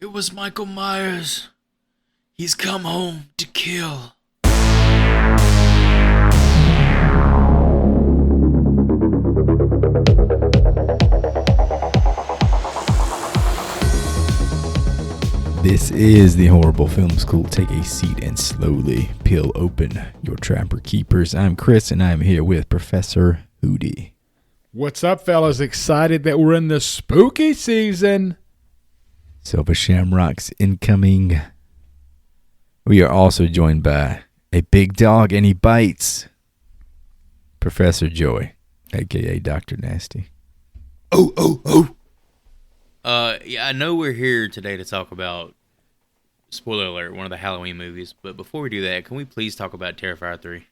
It was Michael Myers. He's come home to kill. This is the Horrible Film School. Take a seat and slowly peel open your Trapper Keepers. I'm Chris, and I'm here with Professor Hootie. What's up, fellas? Excited that we're in the spooky season. Silver Shamrocks incoming. We are also joined by a big dog, and he bites. Professor Joy, a.k.a. Dr. Nasty. Oh. Yeah, I know we're here today to talk about, spoiler alert, one of the Halloween movies. But before we do that, can we please talk about Terrifier 3?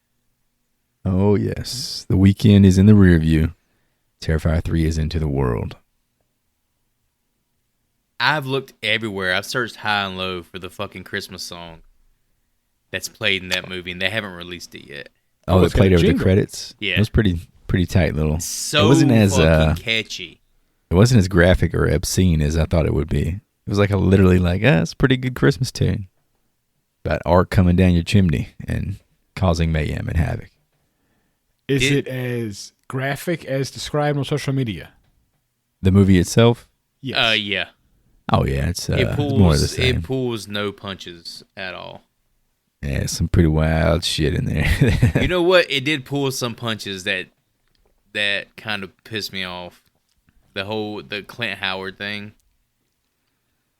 Oh, yes. The weekend is in the rear view. Terrifier 3 is into the world. I've looked everywhere. I've searched high and low for the fucking Christmas song that's played in that movie, and they haven't released it yet. Oh, it played over the credits? Yeah. It was pretty tight little. So it wasn't as, fucking catchy. It wasn't as graphic or obscene as I thought it would be. It was like it's a pretty good Christmas tune. About arc coming down your chimney and causing mayhem and havoc. Is it as graphic as described on social media? The movie itself? Yes. Yeah. Oh, yeah. It's more of the same. It pulls no punches at all. Yeah, some pretty wild shit in there. You know what? It did pull some punches that kind of pissed me off. The Clint Howard thing.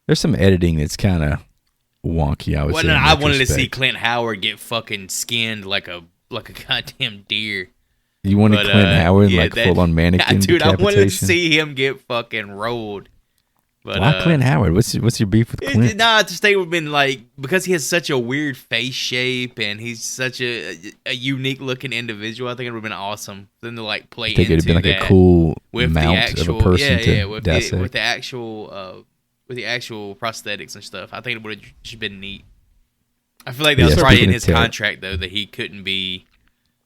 There's some editing that's kind of wonky, I would say. I wanted to see Clint Howard get fucking skinned like a goddamn deer. You wanted Clint Howard full on mannequin dude, decapitation? I wanted to see him get fucking rolled. But, why Clint Howard? What's your beef with Clint? Nah, just they would have been like, because he has such a weird face shape and he's such a unique looking individual. I think it would have been awesome for them to like play into that. I think it would have been like a cool mount of a person with the actual prosthetics and stuff. I think it would have just been neat. I feel like that was probably in his contract though, that he couldn't be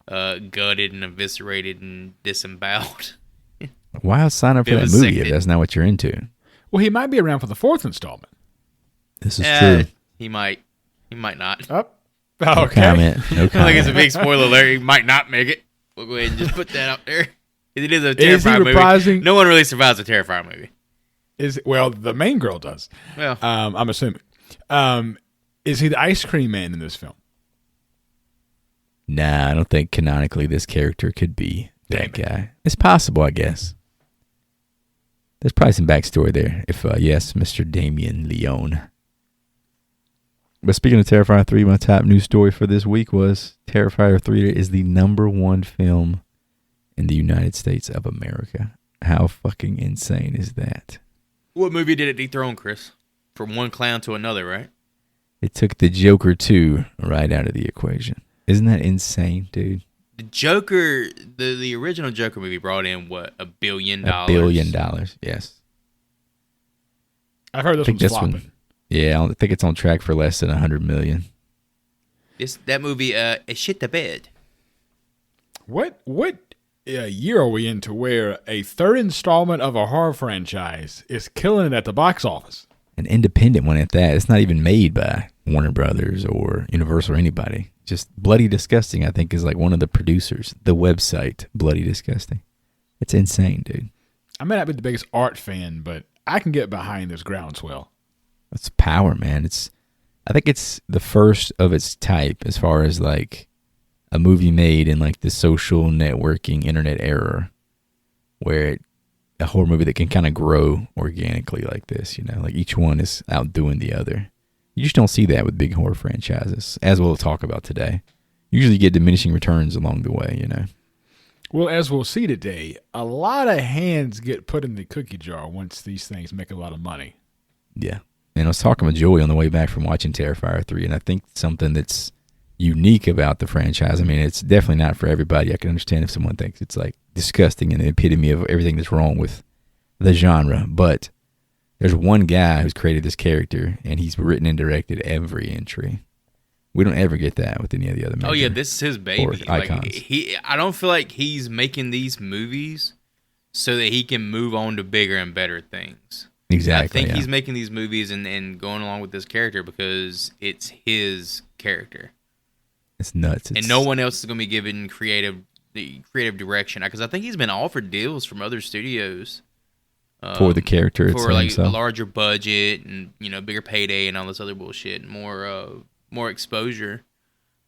gutted and eviscerated and disemboweled. Why sign up for that movie if that's not what you're into? Well, he might be around for the fourth installment. This is true. He might not. Oh, okay. No comment. I think it's a big spoiler alert. He might not make it. We'll go ahead and just put that out there. It is a Terrifier movie. No one really survives a Terrifier movie. Well, the main girl does. Well, I'm assuming. Is he the ice cream man in this film? Nah, I don't think canonically this character could be that guy. It's possible, I guess. There's probably some backstory there. If yes, Mr. Damien Leone. But speaking of Terrifier 3, my top news story for this week was Terrifier 3 is the #1 film in the United States of America. How fucking insane is that? What movie did it dethrone, Chris? From one clown to another, right? It took the Joker 2 right out of the equation. Isn't that insane, dude? The Joker, the original Joker movie brought in, what, $1 billion? $1 billion, yes. I've heard this one's flopping. Yeah, I think it's on track for less than $100 million. That movie, it shit the bed. What year are we in to where a third installment of a horror franchise is killing it at the box office? An independent one at that. It's not even made by Warner Brothers or Universal or anybody. Just Bloody Disgusting, I think, is like one of the producers. The website, Bloody Disgusting. It's insane, dude. I may not be the biggest art fan, but I can get behind this groundswell. It's power, man. I think it's the first of its type as far as like a movie made in like the social networking internet era, where a horror movie that can kind of grow organically like this, like each one is outdoing the other. You just don't see that with big horror franchises, as we'll talk about today. Usually you get diminishing returns along the way, Well, as we'll see today, a lot of hands get put in the cookie jar once these things make a lot of money. Yeah. And I was talking with Joey on the way back from watching Terrifier 3, and I think something that's unique about the franchise, I mean, it's definitely not for everybody. I can understand if someone thinks it's like disgusting and the epitome of everything that's wrong with the genre, but there's one guy who's created this character, and he's written and directed every entry. We don't ever get that with any of the other. Oh yeah, this is his baby. Icons. I don't feel like he's making these movies so that he can move on to bigger and better things. Exactly. I think he's making these movies and going along with this character because it's his character. It's nuts. And no one else is going to be given the creative direction, because I think he's been offered deals from other studios for the character for like himself. a larger budget and bigger payday and all this other bullshit, and more exposure.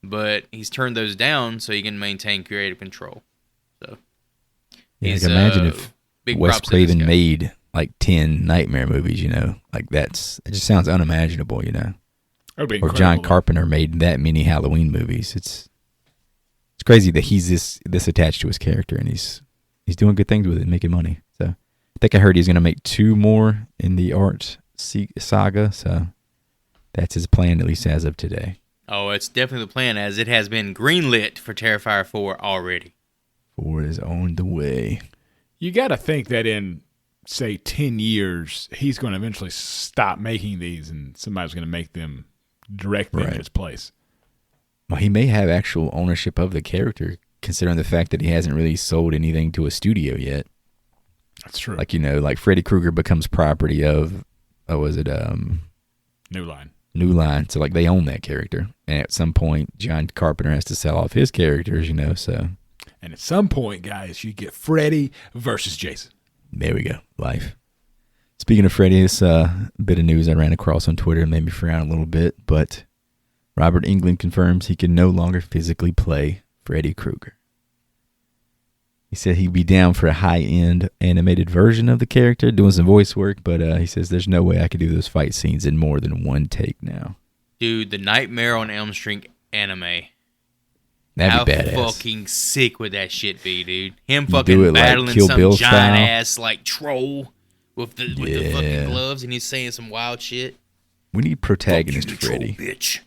But he's turned those down so he can maintain creative control. So yeah, I can imagine if Wes Craven made like 10 Nightmare movies, like it just sounds unimaginable, Or John Carpenter made that many Halloween movies. It's crazy that he's this attached to his character, and he's doing good things with it, making money. So I think I heard he's going to make 2 more in the Art saga. So that's his plan, at least as of today. Oh, it's definitely the plan, as it has been greenlit for Terrifier 4 already. 4 is on the way. You got to think that in, say, 10 years, he's going to eventually stop making these, and somebody's going to make them directly in his place. Well, he may have actual ownership of the character, considering the fact that he hasn't really sold anything to a studio yet. That's true. Like, like Freddy Krueger becomes property of, New Line. So, like, they own that character. And at some point, John Carpenter has to sell off his characters, so. And at some point, guys, you get Freddy versus Jason. There we go. Life. Speaking of Freddy, this bit of news I ran across on Twitter made me frown a little bit, but Robert Englund confirms he can no longer physically play Freddy Krueger. He said he'd be down for a high-end animated version of the character, doing some voice work, but he says there's no way I could do those fight scenes in more than one take now. Dude, the Nightmare on Elm Street anime. That'd be badass. How fucking sick would that shit be, dude? Him fucking battling like some giant-ass, like, troll with the fucking gloves, and he's saying some wild shit. We need protagonist Freddy. Bitch.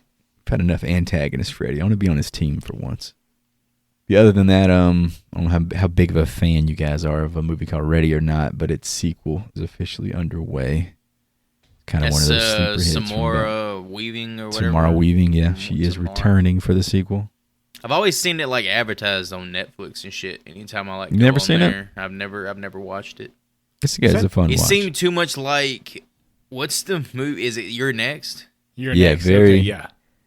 I've had enough antagonist Freddy. I want to be on his team for once. Yeah, other than that, I don't know how big of a fan you guys are of a movie called Ready or Not, but its sequel is officially underway. Kind of one of those sleeper hits. Samara Weaving or whatever. Samara Weaving, yeah. She is returning for the sequel. I've always seen it like advertised on Netflix and shit. Anytime I you never seen it? I've never watched it. This guy's a fun watch. It seemed too much like, what's the movie? Is it You're Next? You're Next.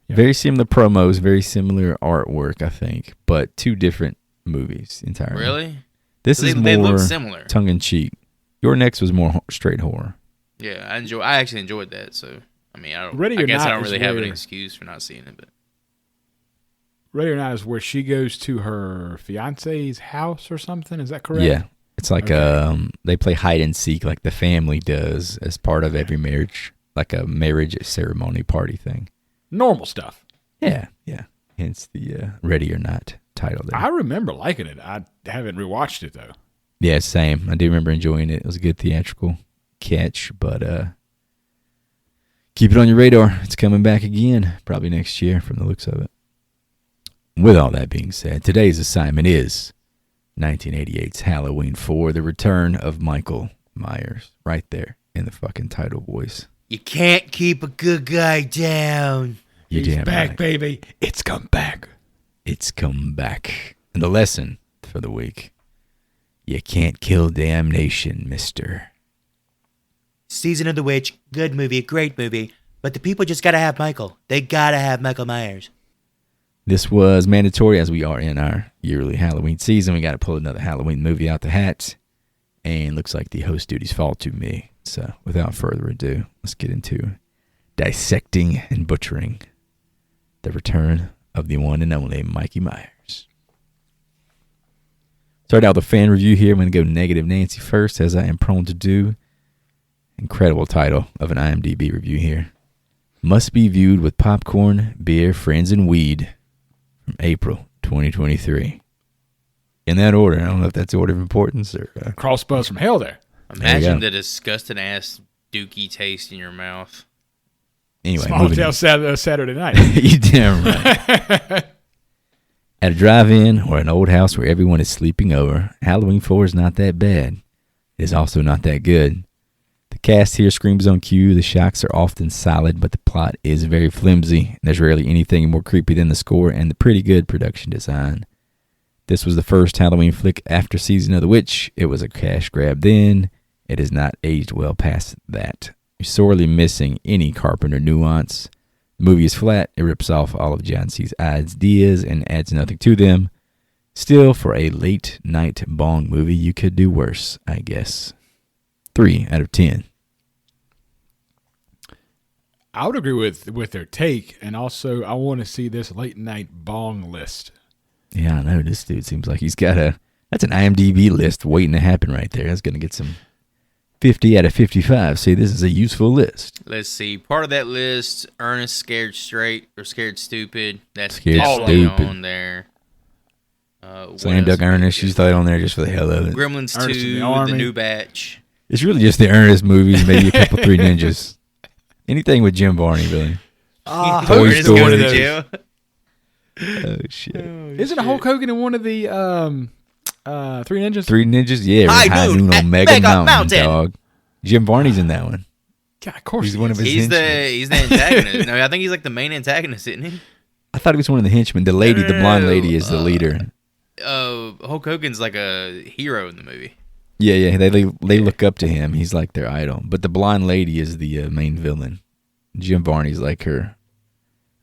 Very similar promos, very similar artwork, I think, but 2 different movies entirely. Really? They look similar. Tongue in cheek. Your Next was more straight horror. Yeah, I actually enjoyed that. So I mean, I guess I don't really have an excuse for not seeing it. But Ready or Not is where she goes to her fiance's house or something. Is that correct? Yeah, it's like they play hide and seek like the family does as part of every marriage, like a marriage ceremony party thing. Normal stuff. Yeah. Hence the Ready or Not title there. I remember liking it. I haven't rewatched it, though. Yeah, same. I do remember enjoying it. It was a good theatrical catch, but keep it on your radar. It's coming back again, probably next year from the looks of it. With all that being said, today's assignment is 1988's Halloween 4, The Return of Michael Myers. Right there in the fucking title voice. You can't keep a good guy down. He's back, baby. It's come back. It's come back. And the lesson for the week. You can't kill damnation, mister. Season of the Witch, good movie, great movie. But the people just gotta have Michael. They gotta have Michael Myers. This was mandatory as we are in our yearly Halloween season. We gotta pull another Halloween movie out the hat. And looks like the host duties fall to me. So, without further ado, let's get into dissecting and butchering the return of the one and only Mikey Myers. Start out with a fan review here. I'm going to go Negative Nancy first, as I am prone to do. Incredible title of an IMDb review here. Must be viewed with popcorn, beer, friends, and weed from April 2023. In that order. I don't know if that's order of importance or... Crossbows from hell there. Imagine the disgusting ass dookie taste in your mouth. Anyway, Small Hotel Saturday night. You damn right. At a drive-in or an old house where everyone is sleeping over, Halloween 4 is not that bad. It is also not that good. The cast here screams on cue. The shocks are often solid, but the plot is very flimsy. There's rarely anything more creepy than the score and the pretty good production design. This was the first Halloween flick after Season of the Witch. It was a cash grab then. It has not aged well past that. You're sorely missing any Carpenter nuance. The movie is flat. It rips off all of John C's ideas and adds nothing to them. Still, for a late-night Bong movie, you could do worse, I guess. 3 out of 10. I would agree with their take, and also I want to see this late-night Bong list. Yeah, I know. This dude seems like he's got that's an IMDb list waiting to happen right there. That's going to get some 50 out of 55. See, this is a useful list. Let's see. Part of that list, Ernest Scared Straight or Scared Stupid. That's Scared definitely Stupid. on there. Slam Dunk Ernest, you throw it on there just for the hell of it. Gremlins Ernest 2, the new batch. It's really just the Ernest movies, maybe a couple Three Ninjas. Anything with Jim Varney, really. Toy Ernest Story. goes to jail. Oh, shit. Isn't Hulk Hogan in one of the Three Ninjas? Three Ninjas? Yeah, High Noon on Mega Mountain, dog. Jim Varney's in that one. God, of course He's one of his He's henchmen. the antagonist. No, I think he's like the main antagonist, isn't he? I thought he was one of the henchmen. The lady, the blonde lady, is the leader. Hulk Hogan's like a hero in the movie. Yeah, they look up to him. He's like their idol. But the blonde lady is the main villain. Jim Varney's like her.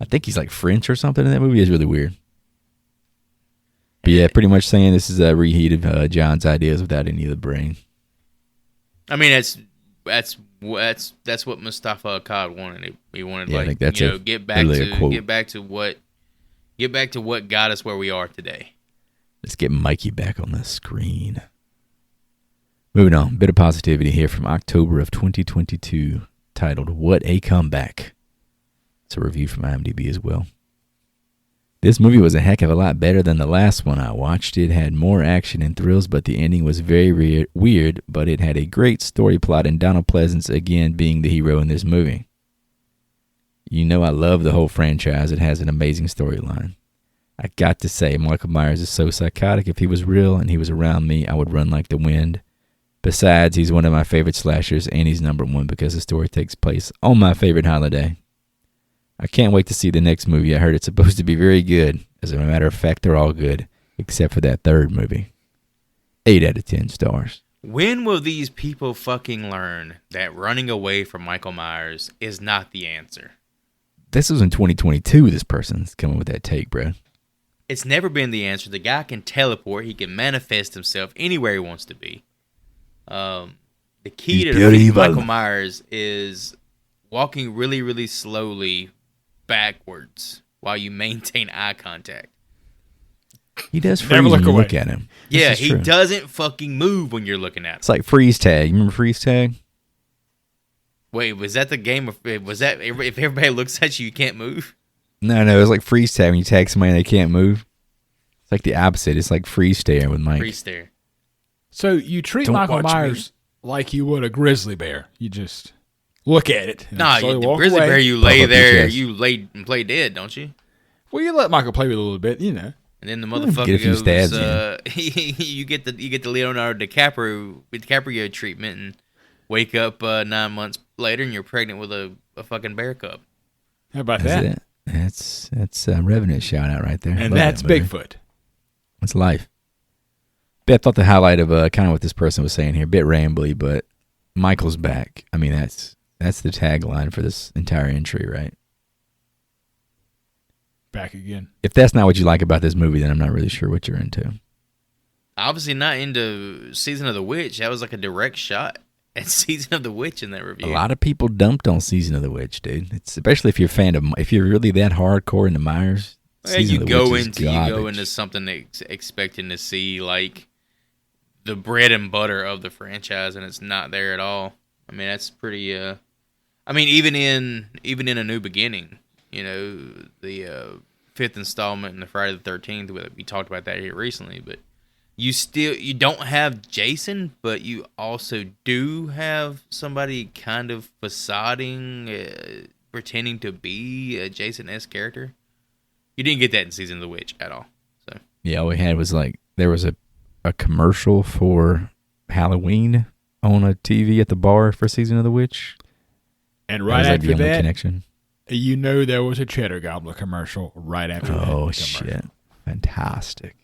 I think he's like French or something in that movie. It's really weird. But yeah, pretty much saying this is a reheat of John's ideas without any of the brain. I mean, that's what Mustafa Akkad wanted. He wanted I think that's get back to what got us where we are today. Let's get Mikey back on the screen. Moving on, bit of positivity here from October of 2022, titled "What a Comeback." It's a review from IMDb as well. This movie was a heck of a lot better than the last one I watched. It had more action and thrills, but the ending was very weird, but it had a great story plot and Donald Pleasance again being the hero in this movie. You know I love the whole franchise. It has an amazing storyline. I got to say, Michael Myers is so psychotic. If he was real and he was around me, I would run like the wind. Besides, he's one of my favorite slashers, and he's number one because the story takes place on my favorite holiday. I can't wait to see the next movie. I heard it's supposed to be very good. As a matter of fact, they're all good, except for that third movie. 8 out of 10 stars. When will these people fucking learn that running away from Michael Myers is not the answer? This was in 2022, this person's coming with that take, bro. It's never been the answer. The guy can teleport. He can manifest himself anywhere he wants to be. The key to defeating Michael Myers is walking really, really slowly backwards while you maintain eye contact. He does freeze when you look at him. Yeah, he doesn't fucking move when you're looking at him. It's like freeze tag. You remember freeze tag? Wait, was that the game? Was that if everybody looks at you, you can't move? No, it was like freeze tag when you tag somebody and they can't move. It's like the opposite. It's like freeze stare with Mike. Freeze stare. So you treat Michael Myers like you would a grizzly bear. You just look at it. Nah, the grizzly bear, you lay there, you lay and play dead, don't you? Well, you let Michael play with it a little bit, you know. And then the motherfucker goes, stabs, you get the Leonardo DiCaprio treatment and wake up 9 months later and you're pregnant with a fucking bear cub. How about that? That's a Revenant shout out right there. And that's Bigfoot. That's life. But I thought the highlight of kind of what this person was saying here, a bit rambly, but Michael's back. I mean, that's the tagline for this entire entry, right? Back again. If that's not what you like about this movie, then I'm not really sure what you're into. Obviously not into Season of the Witch. That was like a direct shot at Season of the Witch in that review. A lot of people dumped on Season of the Witch, dude. It's especially if you're a fan of, if you're really that hardcore into Myers. You go into something expecting to see like the bread and butter of the franchise, and it's not there at all. I mean, that's pretty. I mean, even in A New Beginning, you know, the fifth installment in the Friday the 13th. We talked about that here recently, but you don't have Jason, but you also do have somebody kind of facading, pretending to be a Jason-esque character. You didn't get that in Season of the Witch at all. So yeah, all we had was like there was a commercial for Halloween on a TV at the bar for Season of the Witch. And right after that, connection. You know there was a Cheddar Gobbler commercial right after that. Oh, shit. Fantastic.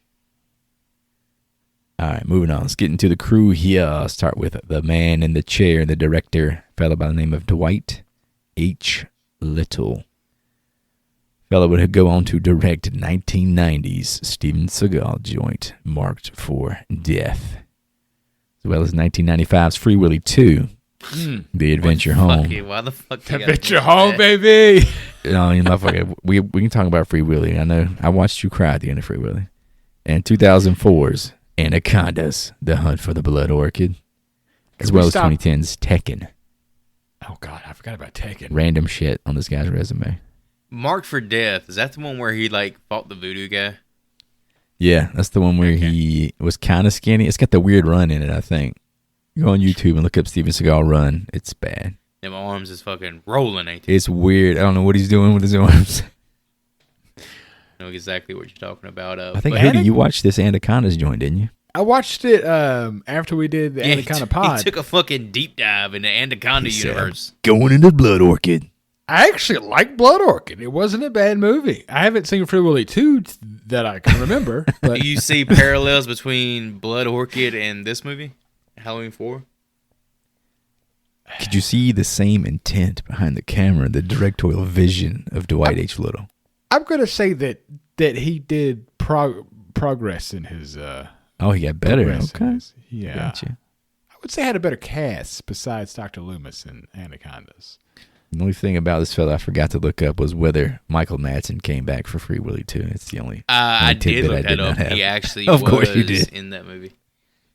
All right, moving on. Let's get into the crew here. I'll start with the man in the chair, the director, a fellow by the name of Dwight H. Little. Fellow would go on to direct 1990's Steven Seagal joint, Marked for Death, as well as 1995's Free Willy 2, The Adventure Home. Why the fuck Adventure Home, baby. No, motherfucker, we can talk about Free Willy. I know. I watched you cry at the end of Free Willy. And 2004's Anacondas, The Hunt for the Blood Orchid, as well as 2010's Tekken. Oh, God, I forgot about Tekken. Random shit on this guy's resume. Marked for Death, is that the one where he fought the voodoo guy? Yeah, that's the one where he was kind of skinny. It's got the weird run in it, I think. Go on YouTube and look up Steven Seagal run. It's bad. Them arms is fucking rolling, ain't they? It's weird. I don't know what he's doing with his arms. I know exactly what you're talking about. I think, Hoodie, you watched this Anacondas joint, didn't you? I watched it after we did the Anaconda pod. He took a fucking deep dive in the Anaconda universe. Going into Blood Orchid. I actually like Blood Orchid. It wasn't a bad movie. I haven't seen Free Willy 2 that I can remember. But Do you see parallels between Blood Orchid and this movie, Halloween 4? Could you see the same intent behind the camera, the directorial vision of Dwight H. Little? I'm going to say that he did progress in his... he got better. Okay. Yeah. Gotcha. I would say I had a better cast besides Dr. Loomis and Anacondas. The only thing about this fella I forgot to look up was whether Michael Madsen came back for Free Willy 2. It's the only I did look that up. He actually was in that movie.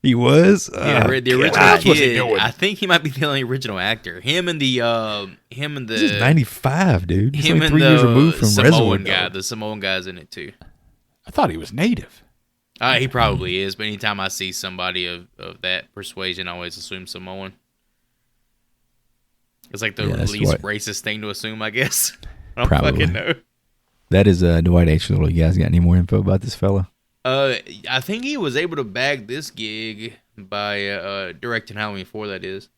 He was? The original kid. I think he might be the only original actor. Him and the This is 95, dude. He's him only and 3 years removed from Samoan Reservoir guy. The Samoan guy's in it too. I thought he was native. He probably is, but anytime I see somebody of that persuasion, I always assume Samoan. It's like the least racist thing to assume, I guess. I don't fucking know. That is Dwight H. Little. You guys got any more info about this fella? I think he was able to bag this gig by directing Halloween 4, that is.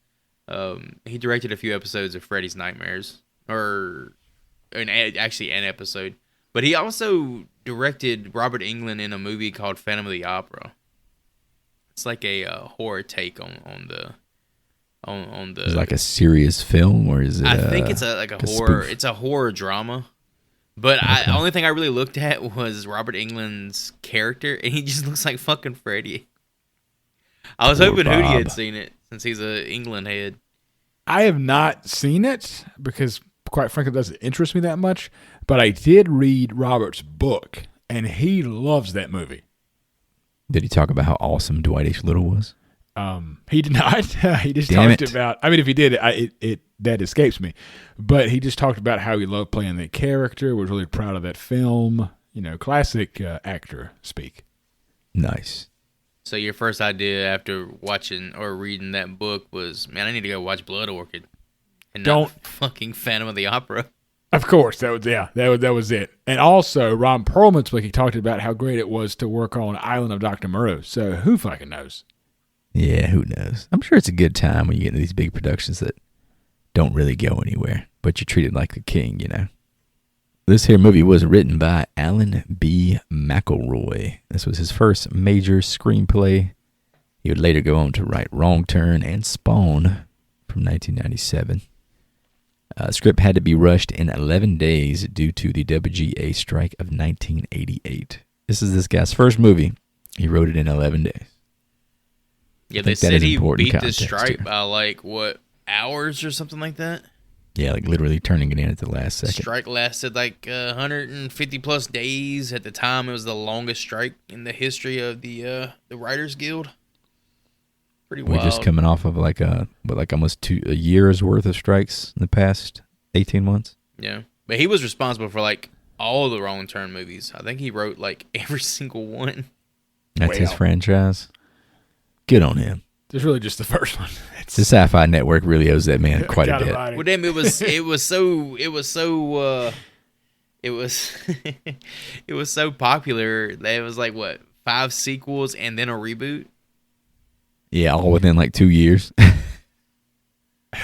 He directed a few episodes of Freddy's Nightmares. Actually an episode. But he also directed Robert Englund in a movie called Phantom of the Opera. It's like a horror take on the... Is it like a serious film, or is it? I think it's a horror. Spoof? It's a horror drama. But the only thing I really looked at was Robert Englund's character, and he just looks like fucking Freddy. I was hoping Hootie had seen it since he's a England head. I have not seen it because, quite frankly, it doesn't interest me that much. But I did read Robert's book, and he loves that movie. Did he talk about how awesome Dwight H. Little was? He did not. He just talked about. I mean, if he did, it that escapes me. But he just talked about how he loved playing that character. Was really proud of that film. You know, classic actor speak. Nice. So your first idea after watching or reading that book was, man, I need to go watch Blood Orchid, and not fucking Phantom of the Opera. Of course, that was it. And also, Ron Perlman's book, he talked about how great it was to work on Island of Dr. Moreau. So who fucking knows? Yeah, who knows? I'm sure it's a good time when you get into these big productions that don't really go anywhere, but you're treated like the king, you know. This here movie was written by Alan B. McElroy. This was his first major screenplay. He would later go on to write Wrong Turn and Spawn from 1997. The script had to be rushed in 11 days due to the WGA strike of 1988. This is this guy's first movie. He wrote it in 11 days. Yeah, they said he beat the strike by, hours or something like that? Yeah, literally turning it in at the last second. The strike lasted 150 plus days. At the time, it was the longest strike in the history of the Writers Guild. Pretty wild. We're just coming off of almost a year's worth of strikes in the past 18 months. Yeah, but he was responsible for all the Wrong Turn movies. I think he wrote every single one. That's his franchise. Good on him. There's really just the first one. The Sci-Fi Network really owes that man quite a bit. Well, damn, it was so popular that it was 5 sequels and then a reboot. Yeah, all within 2 years.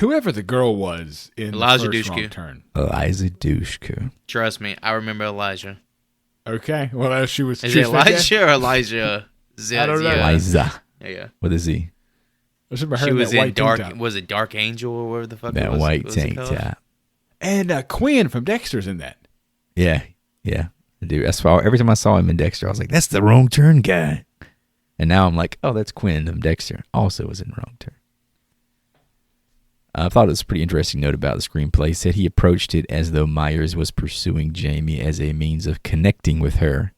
Whoever the girl was in Elijah the first Dushku. Wrong Turn. Eliza Dushku. Trust me, I remember Elijah. Okay, well, she was. Is it Elijah or Elijah I don't know. Liza. Yeah. With a Z. She was in Dark. Was it Dark Angel or whatever the fuck? That white tank top. And Quinn from Dexter's in that. Yeah, dude. That's why every time I saw him in Dexter, I was like, "That's the Wrong Turn guy." And now I'm like, "Oh, that's Quinn from Dexter." Also was in Wrong Turn. I thought it was a pretty interesting note about the screenplay. He said he approached it as though Myers was pursuing Jamie as a means of connecting with her,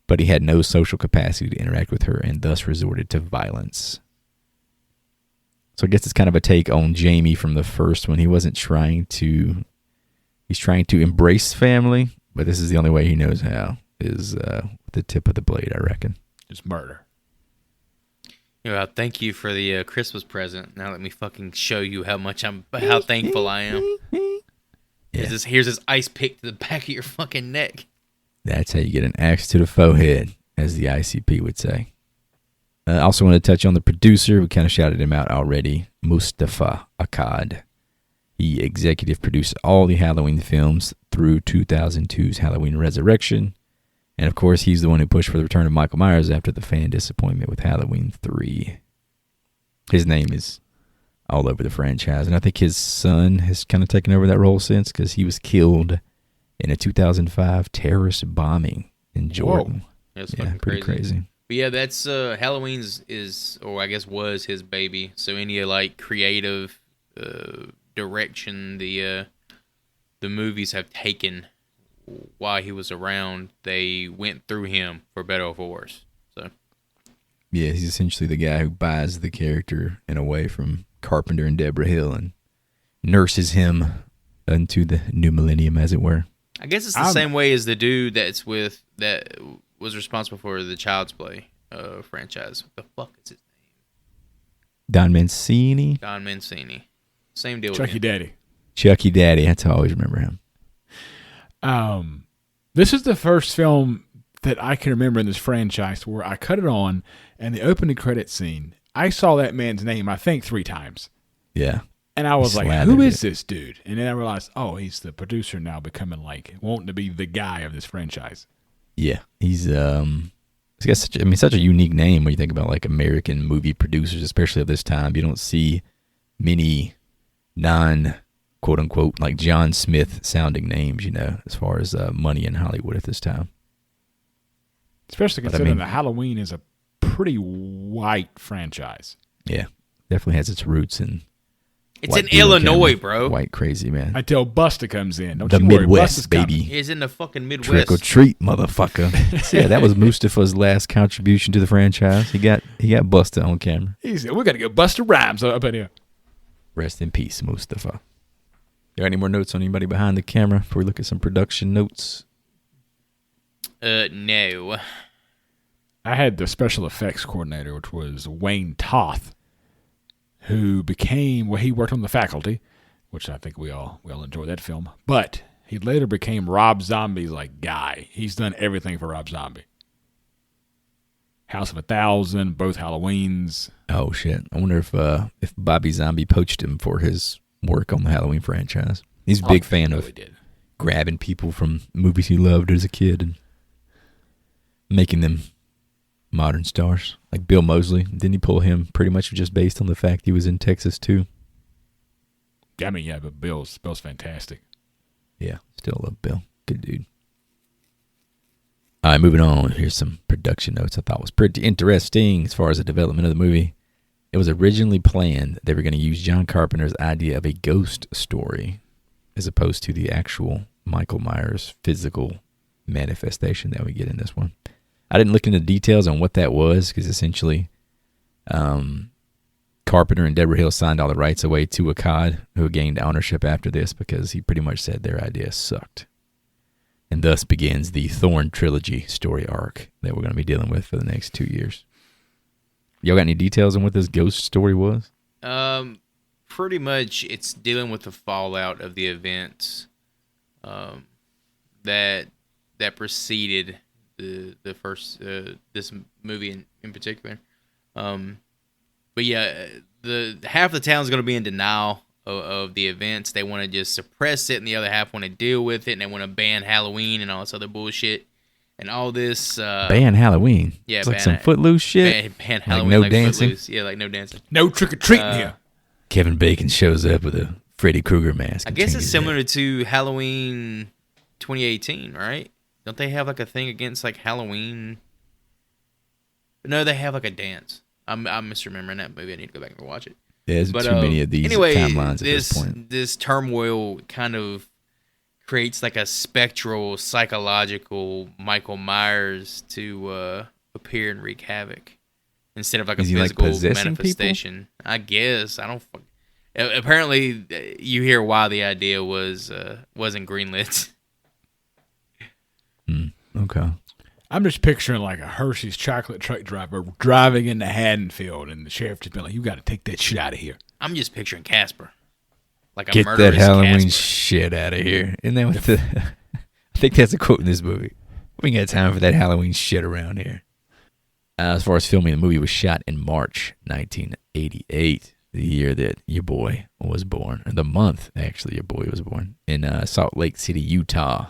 but he had no social capacity to interact with her and thus resorted to violence. So I guess it's kind of a take on Jamie from the first one. He's trying to embrace family, but this is the only way he knows how, is the tip of the blade, I reckon. It's murder. Thank you for the Christmas present. Now let me fucking show you how thankful I am. Yeah. Here's this ice pick to the back of your fucking neck. That's how you get an axe to the forehead, as the ICP would say. I also want to touch on the producer. We kind of shouted him out already, Mustafa Akkad. He executive produced all the Halloween films through 2002's Halloween Resurrection. And, of course, he's the one who pushed for the return of Michael Myers after the fan disappointment with Halloween 3. His name is all over the franchise. And I think his son has kind of taken over that role since, because he was killed in a 2005 terrorist bombing in Jordan. Whoa. That's pretty crazy. But yeah, that's Halloween's or I guess was his baby. So any creative direction the movies have taken while he was around, they went through him, for better or for worse. So yeah, he's essentially the guy who buys the character in a way from Carpenter and Deborah Hill and nurses him into the new millennium, as it were. I guess it's the same way as the dude that was responsible for the Child's Play franchise. What the fuck is his name? Don Mancini. Same deal. Chucky Daddy. Chucky Daddy. That's how I always remember him. This is the first film that I can remember in this franchise where I cut it on, and the opening credit scene, I saw that man's name, I think, 3 times. Yeah. And I was like, who is this dude? And then I realized, he's the producer now, becoming wanting to be the guy of this franchise. Yeah. He's such a unique name when you think about American movie producers, especially at this time. You don't see many quote unquote John Smith sounding names, as far as money in Hollywood at this time. Especially considering that Halloween is a pretty white franchise. Yeah, definitely has its roots in. It's in Illinois, bro. White crazy, man. Until Busta comes in. Don't the you worry, Midwest, Busta's baby. He's in the fucking Midwest. Trick or treat, motherfucker. So yeah, that was Mustafa's last contribution to the franchise. He got Busta on camera. We got to get Busta Rhymes up in here. Rest in peace, Mustafa. There any more notes on anybody behind the camera before we look at some production notes? No. I had the special effects coordinator, which was Wayne Toth, who he worked on The Faculty, which I think we all enjoy that film. But he later became Rob Zombie's guy. He's done everything for Rob Zombie. House of 1,000, both Halloweens. Oh shit! I wonder if Bobby Zombie poached him for his work on the Halloween franchise. He's a big fan of grabbing people from movies he loved as a kid and making them modern stars. Like Bill Moseley. Didn't he pull him pretty much just based on the fact he was in Texas too? I mean, yeah, but Bill's fantastic. Yeah, still love Bill. Good dude. All right, moving on. Here's some production notes I thought was pretty interesting as far as the development of the movie. It was originally planned they were going to use John Carpenter's idea of a ghost story as opposed to the actual Michael Myers physical manifestation that we get in this one. I didn't look into details on what that was because essentially Carpenter and Deborah Hill signed all the rights away to Akkad, who gained ownership after this because he pretty much said their idea sucked. And thus begins the Thorn trilogy story arc that we're going to be dealing with for the next 2 years. Y'all got any details on what this ghost story was? Pretty much it's dealing with the fallout of the events that preceded the first this movie in particular. But yeah, the half the town is going to be in denial of the events. They want to just suppress it, and the other half want to deal with it, and they want to ban Halloween and all this other bullshit. and all this. Ban Halloween. Yeah, it's like some Footloose shit. Ban Halloween, like no dancing. Footloose. Yeah, like no dancing. No trick or treating here. Kevin Bacon shows up with a Freddy Krueger mask. I guess it's similar to Halloween 2018, right? Don't they have like a thing against like Halloween? No, they have like a dance. I'm misremembering that movie. I need to go back and watch it. There's too many of these timelines at this point. This turmoil kind of creates like a spectral, psychological Michael Myers to appear and wreak havoc instead of like a physical manifestation. People? I guess. I don't. Apparently, you hear why the idea wasn't greenlit. Okay. I'm just picturing like a Hershey's chocolate truck driver driving into Haddonfield, and the sheriff just been like, "You got to take that shit out of here." I'm just picturing Casper, like a get murderous that Halloween Casper. Shit out of here. Isn't that what I think that's a quote in this movie. We ain't got time for that Halloween shit around here. As far as filming, the movie was shot in March 1988, the year that your boy was born, or the month actually your boy was born, in Salt Lake City, Utah.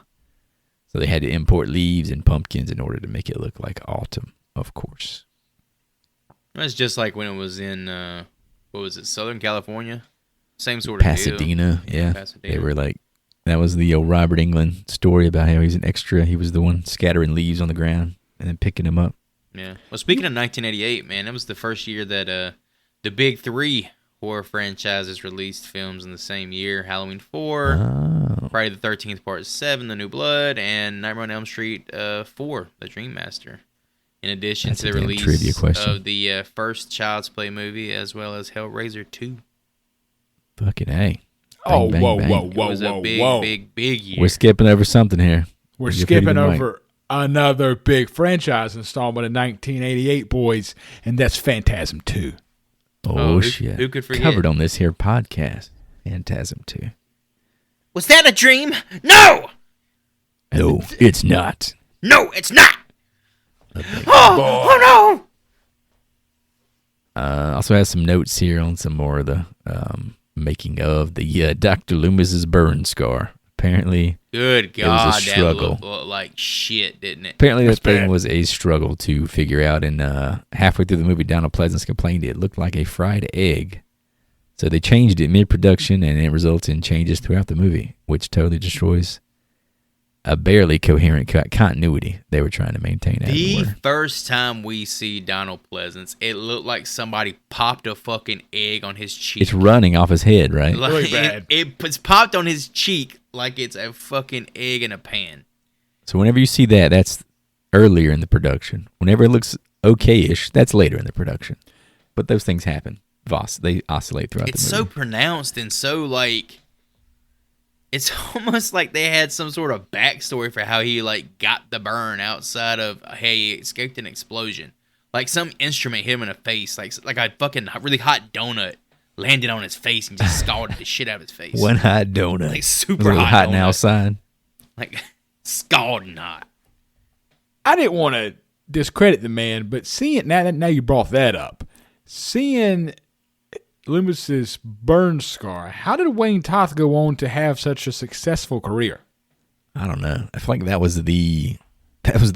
So they had to import leaves and pumpkins in order to make it look like autumn, of course. It's just like when it was in, what was it, Southern California? Same sort of Pasadena, deal. yeah. Pasadena. They were like, that was the old Robert Englund story about how he's an extra. He was the one scattering leaves on the ground and then picking them up. Yeah. Well, speaking of 1988, man, that was the first year that the big three horror franchises released films in the same year. Halloween 4, Friday the 13th Part 7, The New Blood, and Nightmare on Elm Street 4, The Dream Master. In addition to the release of the first Child's Play movie, as well as Hellraiser 2. Fucking A. Bang, bang, whoa, bang. whoa, whoa, It was whoa, a big, whoa. big year. We're skipping over something here. We're skipping over another big franchise installment in 1988, boys, and that's Phantasm 2. Oh, shit. Who could forget? Covered on this here podcast. Phantasm 2. Was that a dream? No! No, it's not. No, it's not! Oh no! Also has some notes here on some more of the making of the Dr. Loomis's burn scar. Apparently, good God, it was a struggle. That looked like shit, didn't it? Apparently, that thing was a struggle to figure out. And halfway through the movie, Donald Pleasance complained it looked like a fried egg. So they changed it mid-production, and it results in changes throughout the movie, which totally destroys a barely coherent continuity they were trying to maintain. The first time we see Donald Pleasance, it looked like somebody popped a fucking egg on his cheek. It's running off his head, right? Like, really bad. It's popped on his cheek like it's a fucking egg in a pan. So whenever you see that, that's earlier in the production. Whenever it looks okay-ish, that's later in the production. But those things happen. They oscillate throughout the movie. It's so pronounced and so like... It's almost like they had some sort of backstory for how he like got the burn outside of, hey, he escaped an explosion. Like some instrument hit him in the face, like a fucking really hot donut landed on his face and just scalded the shit out of his face. One hot donut. Like super hot and outside. Like scalding hot. I didn't want to discredit the man, but seeing now you brought that up. Seeing Loomis's burn scar, how did Wayne Toth go on to have such a successful career? I don't know. I feel like that was the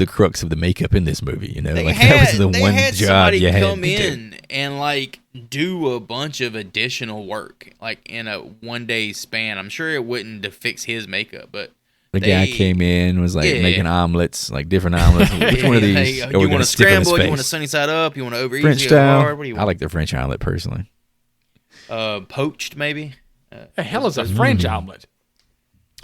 crux of the makeup in this movie, you know? That was the one job you had come in and like do a bunch of additional work, like in a 1 day span. I'm sure it wouldn't to fix his makeup, but the guy came in, was like making omelets, like different omelets. Which one of these? You want to scramble? You want to sunny side up? You want to over easy? French style. Hard? What do you want? I like the French omelet personally. Poached maybe. The hell is a French omelet?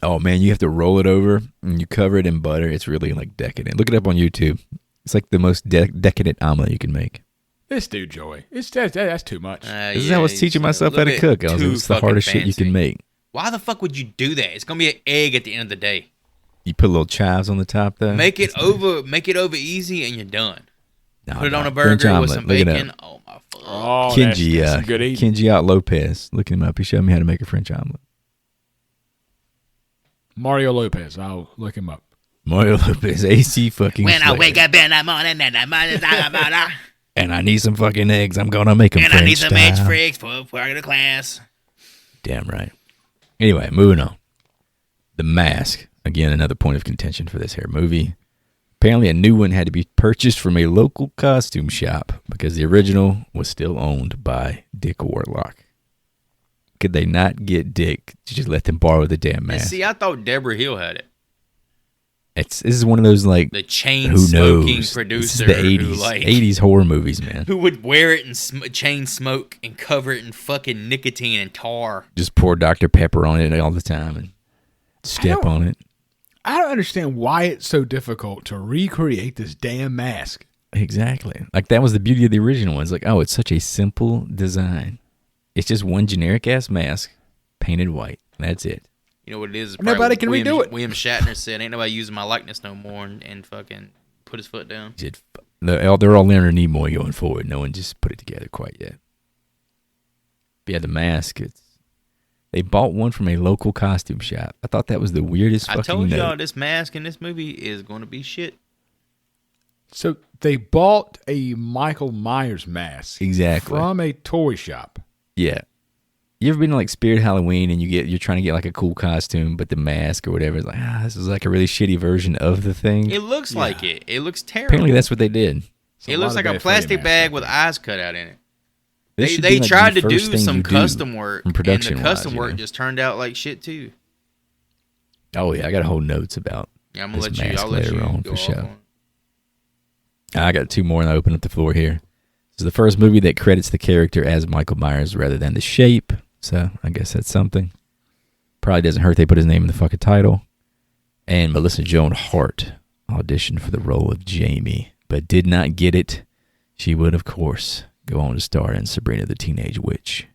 Oh man, you have to roll it over and you cover it in butter. It's really like decadent. Look it up on YouTube. It's like the most decadent omelet you can make. This dude, Joey, that's too much. This is how I was teaching myself how to cook. It's the hardest shit you can make. Why the fuck would you do that? It's gonna be an egg at the end of the day. You put little chives on the top though. Make it over easy, and you're done. Put it on a burger with some bacon. Oh my fuck. Oh, Kenji, that's good eating. Kenji out Lopez. Look him up. He showed me how to make a French omelet. Mario Lopez. I'll look him up. Mario Lopez, AC fucking. When I wake up in the morning and I need some fucking eggs, I'm gonna make them. And French I need some style. eggs for eggs for the class. Damn right. Anyway, moving on. The Mask. Again, another point of contention for this here movie. Apparently, a new one had to be purchased from a local costume shop because the original was still owned by Dick Warlock. Could they not get Dick to just let them borrow the damn mask? See, I thought Deborah Hill had it. This is one of those like the chain smoking producer, the 80s horror movies, man. Who would wear it and chain smoke and cover it in fucking nicotine and tar? Just pour Dr. Pepper on it all the time and step on it. I don't understand why it's so difficult to recreate this damn mask. Exactly. Like that was the beauty of the original one. It's like, oh, it's such a simple design. It's just one generic ass mask painted white. That's it. You know what it is? Nobody can redo it. William Shatner said, "Ain't nobody using my likeness no more," and fucking put his foot down. They're all Leonard Nimoy going forward. No one just put it together quite yet. But yeah, the mask. They bought one from a local costume shop. I thought that was the weirdest fucking I told note. y'all this mask in this movie is going to be shit. So they bought a Michael Myers mask from a toy shop. Yeah. You ever been to like Spirit Halloween and you're trying to get like a cool costume, but the mask or whatever is like, this is like a really shitty version of the thing. It looks like it. It looks terrible. Apparently that's what they did. It looks like a plastic bag with eyes cut out in it. They tried to do some custom work, and the custom work just turned out like shit too. Oh yeah, I got whole notes about. Yeah, I'm gonna let you. I'll let you on for sure. I got two more, and I open up the floor here. This is the first movie that credits the character as Michael Myers rather than the shape. So I guess that's something. Probably doesn't hurt they put his name in the fucking title. And Melissa Joan Hart auditioned for the role of Jamie, but did not get it. She would, of course, go on to star in Sabrina the Teenage Witch.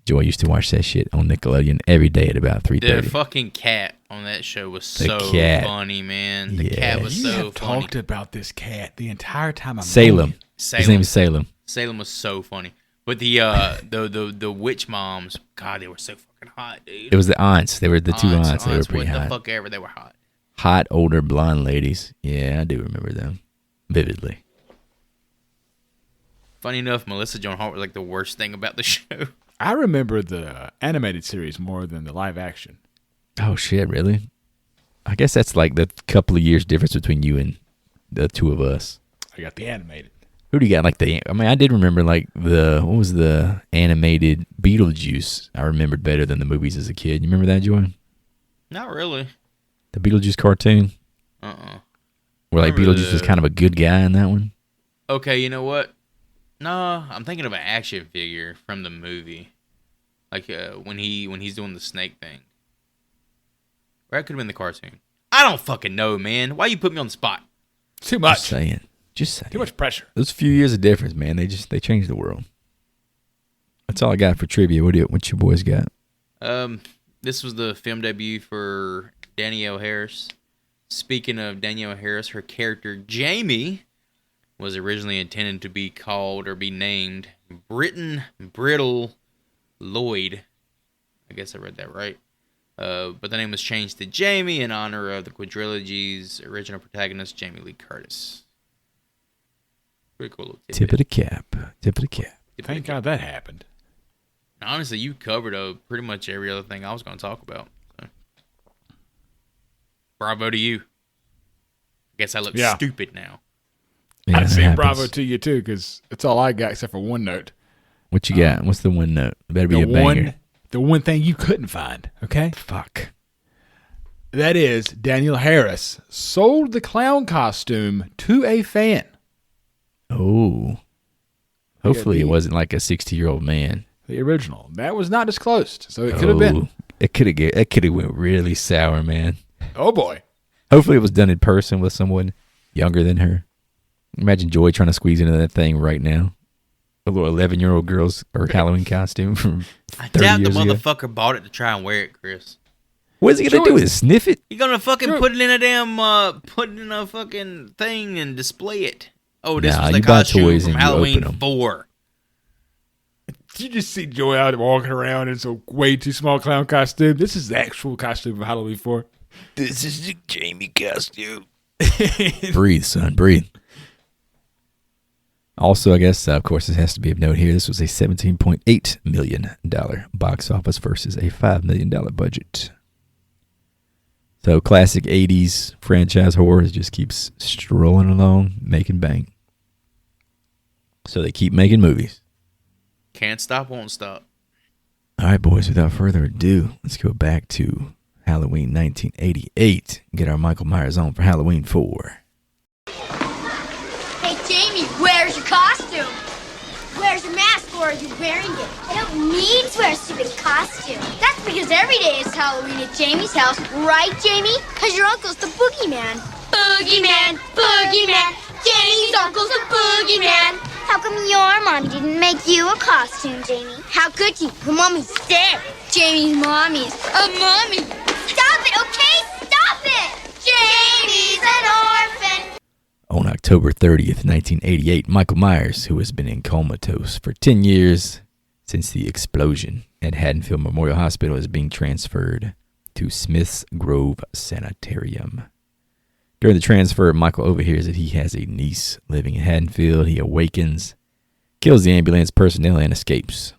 Joy used to watch that shit on Nickelodeon every day at about 3:30. The fucking cat on that show was so funny, man. The cat was so funny. You have talked about this cat the entire time. Salem. His name is Salem. Salem was so funny. But the witch moms, God, they were so fucking hot, dude. It was the aunts. They were the two aunts. They were pretty hot. What the fuck ever, they were hot. Hot, older, blonde ladies. Yeah, I do remember them vividly. Funny enough, Melissa Joan Hart was like the worst thing about the show. I remember the animated series more than the live action. Oh, shit, really? I guess that's like the couple of years difference between you and the two of us. I got the animated. Who do you got? I did remember what was the animated Beetlejuice? I remembered better than the movies as a kid. You remember that, Joy? Not really. The Beetlejuice cartoon? Where like Beetlejuice was kind of a good guy in that one? Okay, you know what? No, I'm thinking of an action figure from the movie. Like when he's doing the snake thing. Or that could have been the cartoon. I don't fucking know, man. Why you put me on the spot? Too much. Just saying. Too much pressure. Those few years of difference, man. They changed the world. That's all I got for trivia. What you boys got? This was the film debut for Danielle Harris. Speaking of Danielle Harris, her character Jamie was originally intended to be called or be named Britton Brittle Lloyd. I guess I read that right. But the name was changed to Jamie in honor of the quadrilogy's original protagonist, Jamie Lee Curtis. Pretty cool little tidbit. Tip of the cap. Thank God that happened. Honestly, you covered pretty much every other thing I was going to talk about. So. Bravo to you. I guess I look stupid now. Yeah, I'd say bravo to you, too, because that's all I got except for one note. What you got? What's the one note? It better be a banger. The one thing you couldn't find, okay? Fuck. That is, Danielle Harris sold the clown costume to a fan. Oh. Hopefully it wasn't like a 60-year-old man. The original. That was not disclosed, so it could have been. It could have went really sour, man. Oh, boy. Hopefully it was done in person with someone younger than her. Imagine Joy trying to squeeze into that thing right now. A little 11-year-old girl's Halloween costume from 30 I doubt years the ago. motherfucker bought it to try and wear it, Chris. What is he going to do? Is sniff it? He's going to fucking put it in a damn, put it in a fucking thing and display it. Oh, this was the costume from Halloween 4. You just see Joy out walking around in some way too small clown costume. This is the actual costume from Halloween 4. This is the Jamie costume. Breathe, son, breathe. Also, I guess, of course, it has to be of note here. This was a $17.8 million box office versus a $5 million budget. So classic 80s franchise horror just keeps strolling along, making bank. So they keep making movies. Can't stop, won't stop. All right, boys, without further ado, let's go back to Halloween 1988 and get our Michael Myers on for Halloween 4. Hey, Jamie, where's your costume? Where's your mask, or are you wearing it? I don't need to wear a stupid costume. That's because every day is Halloween at Jamie's house, right, Jamie? Because your uncle's the boogeyman. Boogeyman, boogeyman. Jamie's uncle's a boogeyman. How come your mommy didn't make you a costume, Jamie? How could she? Her mommy's dead. Jamie's mommy's a mummy. Stop it, okay? Stop it! Jamie's an orphan. On October 30th, 1988, Michael Myers, who has been in comatose for 10 years since the explosion at Haddonfield Memorial Hospital, is being transferred to Smith's Grove Sanitarium. During the transfer, Michael overhears that he has a niece living in Haddonfield. He awakens, kills the ambulance personnel, and escapes.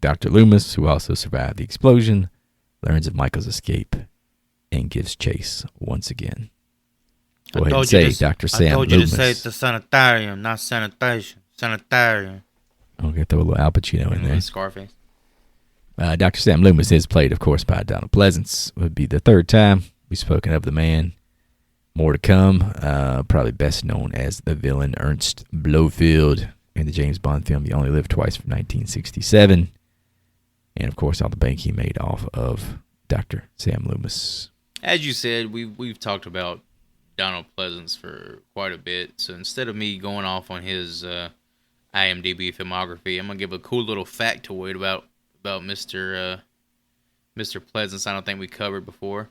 Dr. Loomis, who also survived the explosion, learns of Michael's escape and gives chase once again. Go ahead and say, Dr. Sam Loomis. I told you to say it's the sanitarium, not sanitation. Sanitarium. Okay, throw a little Al Pacino in there. Scarface. Dr. Sam Loomis is played, of course, by Donald Pleasance. It would be the third time we've spoken of the man. More to come. Probably best known as the villain Ernst Blofeld in the James Bond film You Only Live Twice from 1967. And, of course, all the bank he made off of Dr. Sam Loomis. As you said, we've talked about Donald Pleasance for quite a bit. So instead of me going off on his IMDb filmography, I'm going to give a cool little factoid about Mr. Pleasance I don't think we covered before.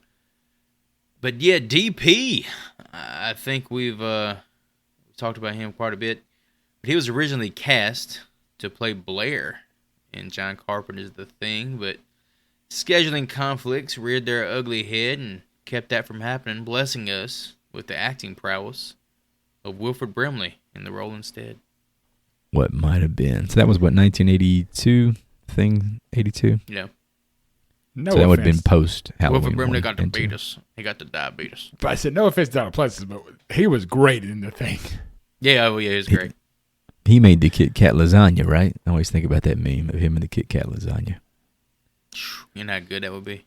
But yeah, DP, I think we've talked about him quite a bit. But he was originally cast to play Blair in John Carpenter's The Thing, but scheduling conflicts reared their ugly head and kept that from happening, blessing us with the acting prowess of Wilford Brimley in the role instead. What might have been. So that was what, 1982 Thing? 82? Yeah. No so that would have offense. been post Halloween. Wilford Brimley got diabetes. He got the diabetes. But I said no offense to Donald Pleasance, but he was great in The Thing. Yeah, oh yeah, he was great. He made the Kit Kat lasagna, right? I always think about that meme of him and the Kit Kat lasagna. You know how good that would be.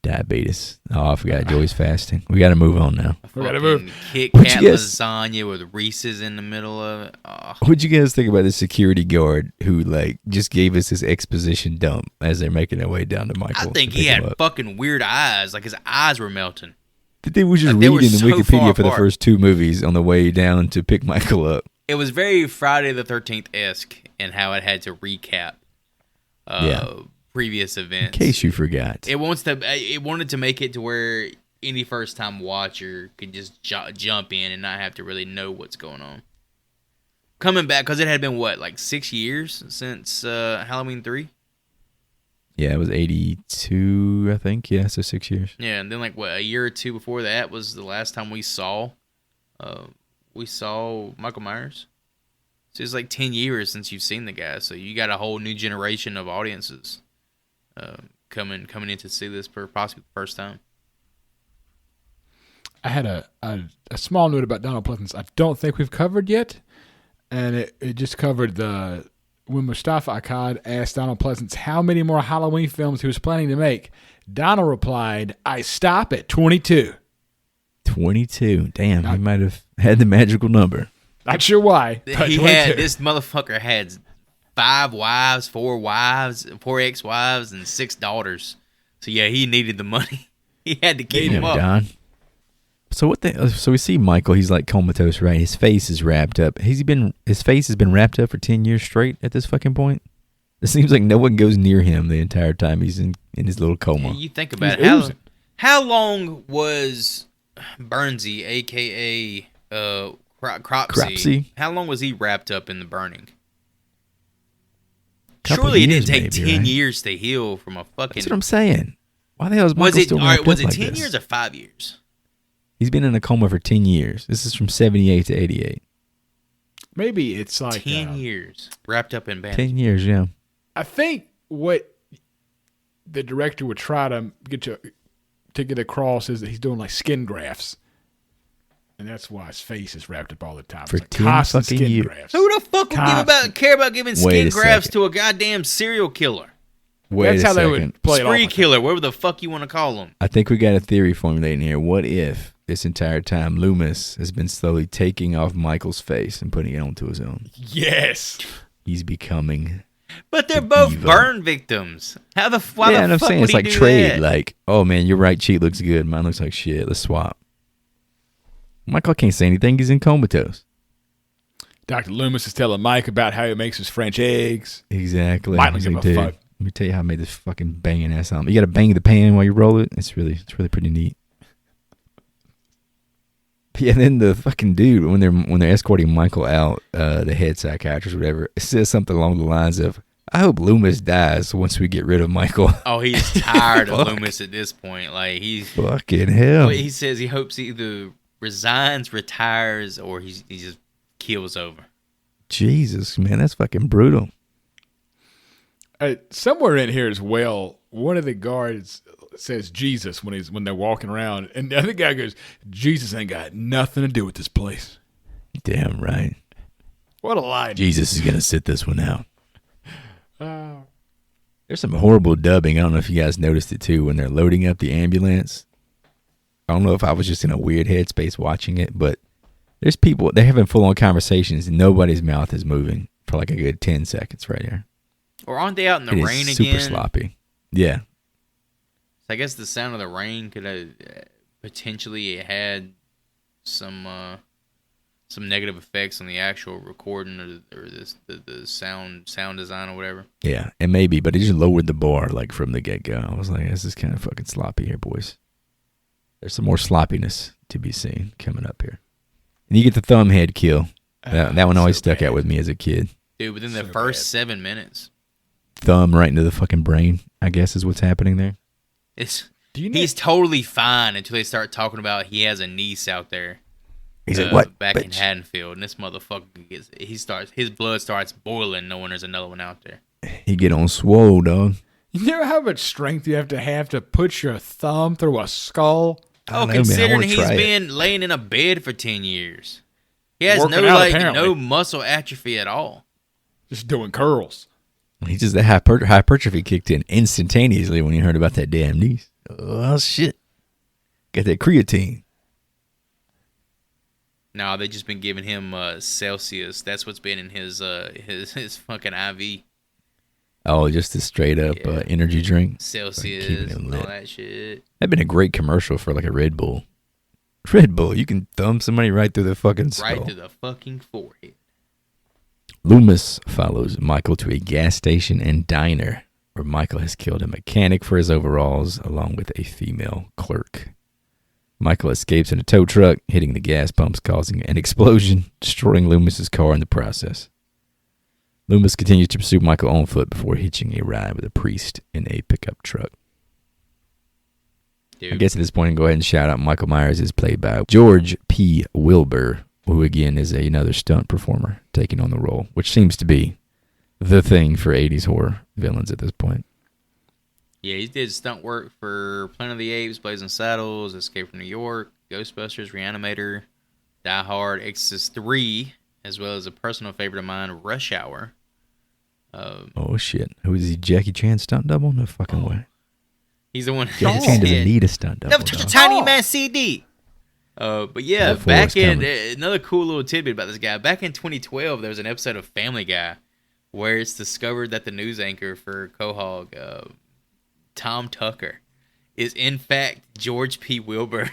Diabetes. Oh, I forgot. Joey's fasting. We got to move on now. We gotta move. Kit Kat lasagna with Reese's in the middle of it. Oh. What'd you guys think about the security guard who just gave us this exposition dump as they're making their way down to Michael? I think he had fucking weird eyes. Like his eyes were melting. They were just reading the Wikipedia for the first two movies on the way down to pick Michael up. It was very Friday the 13th-esque in how it had to recap previous events. In case you forgot. It wanted to make it to where any first-time watcher could just jump in and not have to really know what's going on. Coming back, because it had been, 6 years since Halloween 3? Yeah, it was 82, I think. Yeah, so 6 years. Yeah, and then, a year or two before that was the last time we saw Michael Myers. So it's 10 years since you've seen the guy. So you got a whole new generation of audiences coming in to see this for possibly the first time. I had a small note about Donald Pleasance I don't think we've covered yet. And it just covered when Mustafa Akkad asked Donald Pleasance how many more Halloween films he was planning to make. Donald replied, I stop at 22. 22. Damn, he might have had the magical number. Not sure why. But This motherfucker had 5 wives, 4 ex-wives, and 6 daughters. So yeah, he needed the money. He had to keep him up. Don. So we see Michael. He's comatose, right? His face is wrapped up. His face has been wrapped up for 10 years straight at this fucking point. It seems like no one goes near him the entire time he's in his little coma. Yeah, you think about it. How long was Burnsy, a.k.a. Cropsy? How long was he wrapped up in the burning? Surely it didn't take 10 years to heal from a fucking... That's what I'm saying. Why the hell is Michael still wrapped up like this? Was it 10 years or 5 years? He's been in a coma for 10 years. This is from 78 to 88. Maybe it's 10 years wrapped up in bandage. 10 years, yeah. I think what the director would try to to get across is that he's doing like skin grafts. And that's why his face is wrapped up all the time. For it's like 10 constant fucking skin years. grafts. Who the fuck would care about giving skin grafts to a goddamn serial killer? That's how they would play it off. Spree killer, whatever the fuck you want to call him. I think we got a theory formulating here. What if this entire time Loomis has been slowly taking off Michael's face and putting it onto his own? Yes. He's becoming. But they're both burn victims. Why the fuck I'm saying would it's like he do trade. that? Like, oh man, your right cheek looks good. Mine looks like shit. Let's swap. Michael can't say anything. He's in comatose. Dr. Loomis is telling Mike about how he makes his French eggs. Exactly. Mike doesn't give a fuck. Let me tell you how I made this fucking banging ass omelet. You got to bang the pan while you roll it. It's really pretty neat. Yeah, and then the fucking dude when they're escorting Michael out, the head psychiatrist or whatever, it says something along the lines of, "I hope Loomis dies once we get rid of Michael." Oh, he's tired of Loomis at this point. Like he's fucking hell. He says he hopes he either resigns, retires, or he just keels over. Jesus, man, that's fucking brutal. Somewhere in here as well, one of the guards says Jesus when they're walking around, and the other guy goes, "Jesus ain't got nothing to do with this place." Damn right. What a line. Jesus is gonna sit this one out. There's some horrible dubbing. I don't know if you guys noticed it too when they're loading up the ambulance. I don't know if I was just in a weird headspace watching it, but there's people, they're having full on conversations and nobody's mouth is moving for like a good 10 seconds right here. Or aren't they out in the rain again? Super sloppy. Yeah. So I guess the sound of the rain could have potentially had some negative effects on the actual recording or the sound design or whatever. Yeah, it may be, but it just lowered the bar like from the get-go. I was like, this is kind of fucking sloppy here, boys. There's some more sloppiness to be seen coming up here. And you get the thumb head kill. That one always stuck out with me as a kid. Dude, within the first 7 minutes. Thumb right into the fucking brain, I guess is what's happening there. He's totally fine until they start talking about he has a niece out there. He's like, what? Back in Haddonfield, and this motherfucker his blood starts boiling knowing there's another one out there. He get on swole, dog. You know how much strength you have to put your thumb through a skull? Considering he's been laying in a bed for 10 years. He has no muscle atrophy at all. Just doing curls. He just, the hypertrophy kicked in instantaneously when he heard about that damn niece. Oh, shit. Got that creatine. No, they just been giving him Celsius. That's what's been in his fucking IV. Oh, just a straight up energy drink. Celsius and all that shit. That'd been a great commercial for like a Red Bull. Red Bull, you can thumb somebody right through the fucking skull. Right through the fucking forehead. Loomis follows Michael to a gas station and diner where Michael has killed a mechanic for his overalls along with a female clerk. Michael escapes in a tow truck, hitting the gas pumps, causing an explosion, destroying Loomis's car in the process. Loomis continues to pursue Michael on foot before hitching a ride with a priest in a pickup truck. Dude. I guess at this point, I can go ahead and shout out Michael Myers is played by George P. Wilbur, who again is another stunt performer taking on the role, which seems to be the thing for 80s horror villains at this point. Yeah, he did stunt work for Planet of the Apes, Blazing Saddles, Escape from New York, Ghostbusters, Reanimator, Die Hard, Exorcist 3, as well as a personal favorite of mine, Rush Hour. Oh, shit. Who is he, Jackie Chan stunt double? No fucking way. He's the one. Jackie Chan doesn't need a stunt double. Never touch a tiny man CD. But yeah, back in another cool little tidbit about this guy. Back in 2012, there was an episode of Family Guy where it's discovered that the news anchor for Quahog, Tom Tucker, is in fact George P. Wilbur.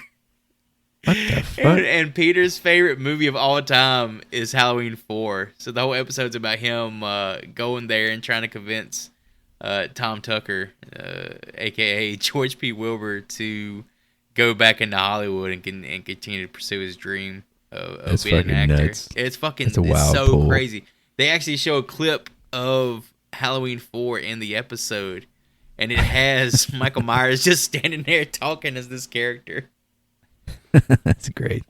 What the fuck? And Peter's favorite movie of all time is Halloween 4. So the whole episode's about him going there and trying to convince Tom Tucker, a.k.a. George P. Wilbur, to go back into Hollywood and continue to pursue his dream of being an actor. Nuts. It's fucking It's so pull. Crazy. They actually show a clip of Halloween 4 in the episode, and it has Michael Myers just standing there talking as this character. That's great.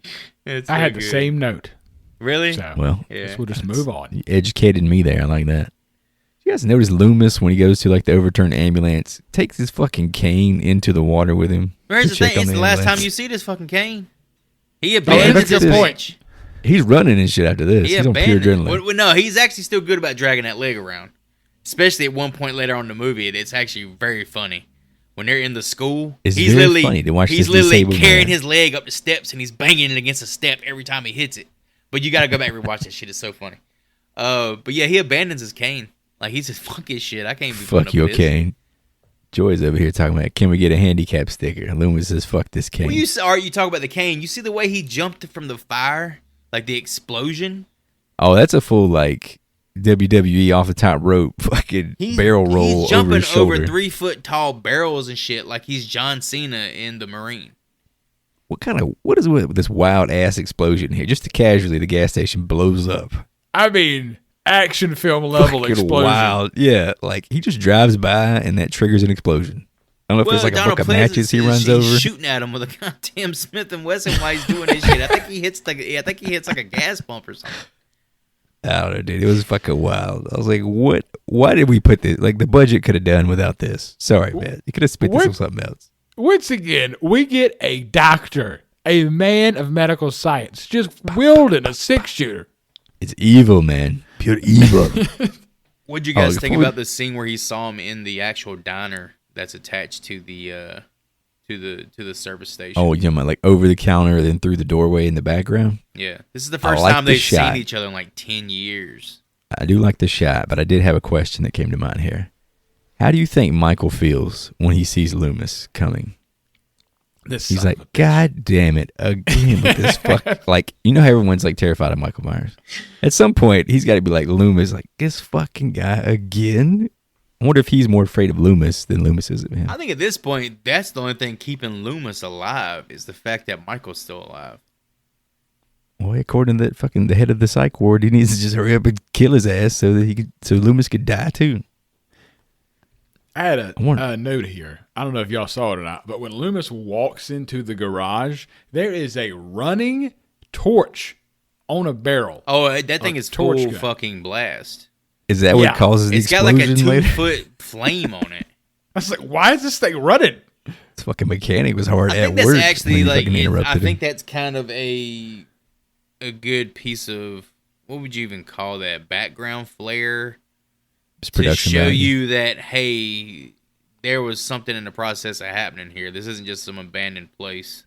I had the same note. Really? So, well, yeah. We'll just move on. You educated me there. I like that. You guys notice Loomis when he goes to like the overturned ambulance takes his fucking cane into the water with him? Here's the thing: it's the last time you see this fucking Kane. He abandoned his bitch. He's running and shit after this. He's on pure adrenaline. Well, no, he's actually still good about dragging that leg around. Especially at one point later on in the movie, it's actually very funny. When they're in the school, he's literally carrying his leg up the steps and he's banging it against a step every time he hits it. But you got to go back and rewatch that shit. It's so funny. But yeah, he abandons his cane. Like, he says, fuck his shit. I can't be fuck your cane. Joy's over here talking about, can we get a handicap sticker? Loomis says, fuck this cane. Well, you talk about the cane. You see the way he jumped from the fire? Like, the explosion? Oh, that's a full, like, WWE off the top rope fucking barrel roll. He's jumping over 3 foot tall barrels and shit like he's John Cena in the Marine. What is with this wild ass explosion here? Just casually, the gas station blows up. I mean, action film level fucking explosion. Wild, yeah. Like he just drives by and that triggers an explosion. I don't know if it's like a book of matches he runs over. He's shooting at him with a goddamn Smith & Wesson while he's doing this shit. I think he hits like a gas pump or something. I don't know, dude. It was fucking wild. I was like, what? Why did we put this? Like, the budget could have done without this. Sorry, man. You could have spent this on something else. Once again, we get a doctor, a man of medical science, just wielding a 6-shooter. It's evil, man. Pure evil. What'd you guys think about the scene where he saw him in the actual diner that's attached to the to the service station? Oh, you know, like over the counter, then through the doorway in the background. Yeah, this is the first time they've seen each other in like 10 years. I do like the shot, but I did have a question that came to mind here. How do you think Michael feels when he sees Loomis coming? He's like, God damn it, again with this fuck. Like, you know how everyone's like terrified of Michael Myers? At some point, he's got to be like, Loomis, like, this fucking guy again? I wonder if he's more afraid of Loomis than Loomis is of him. I think at this point, that's the only thing keeping Loomis alive is the fact that Michael's still alive. Well, according to the head of the psych ward, he needs to just hurry up and kill his ass so Loomis could die too. I had a note here. I don't know if y'all saw it or not, but when Loomis walks into the garage, there is a running torch on a barrel. Oh, that thing is full fucking blast. Is that what causes the explosion? It's got like a 2-foot flame on it. I was like, why is this thing running? This fucking mechanic was hard at work. That's actually like, I think that's kind of a good piece of, what would you even call that? Background flare to show you that, hey, there was something in the process of happening here. This isn't just some abandoned place.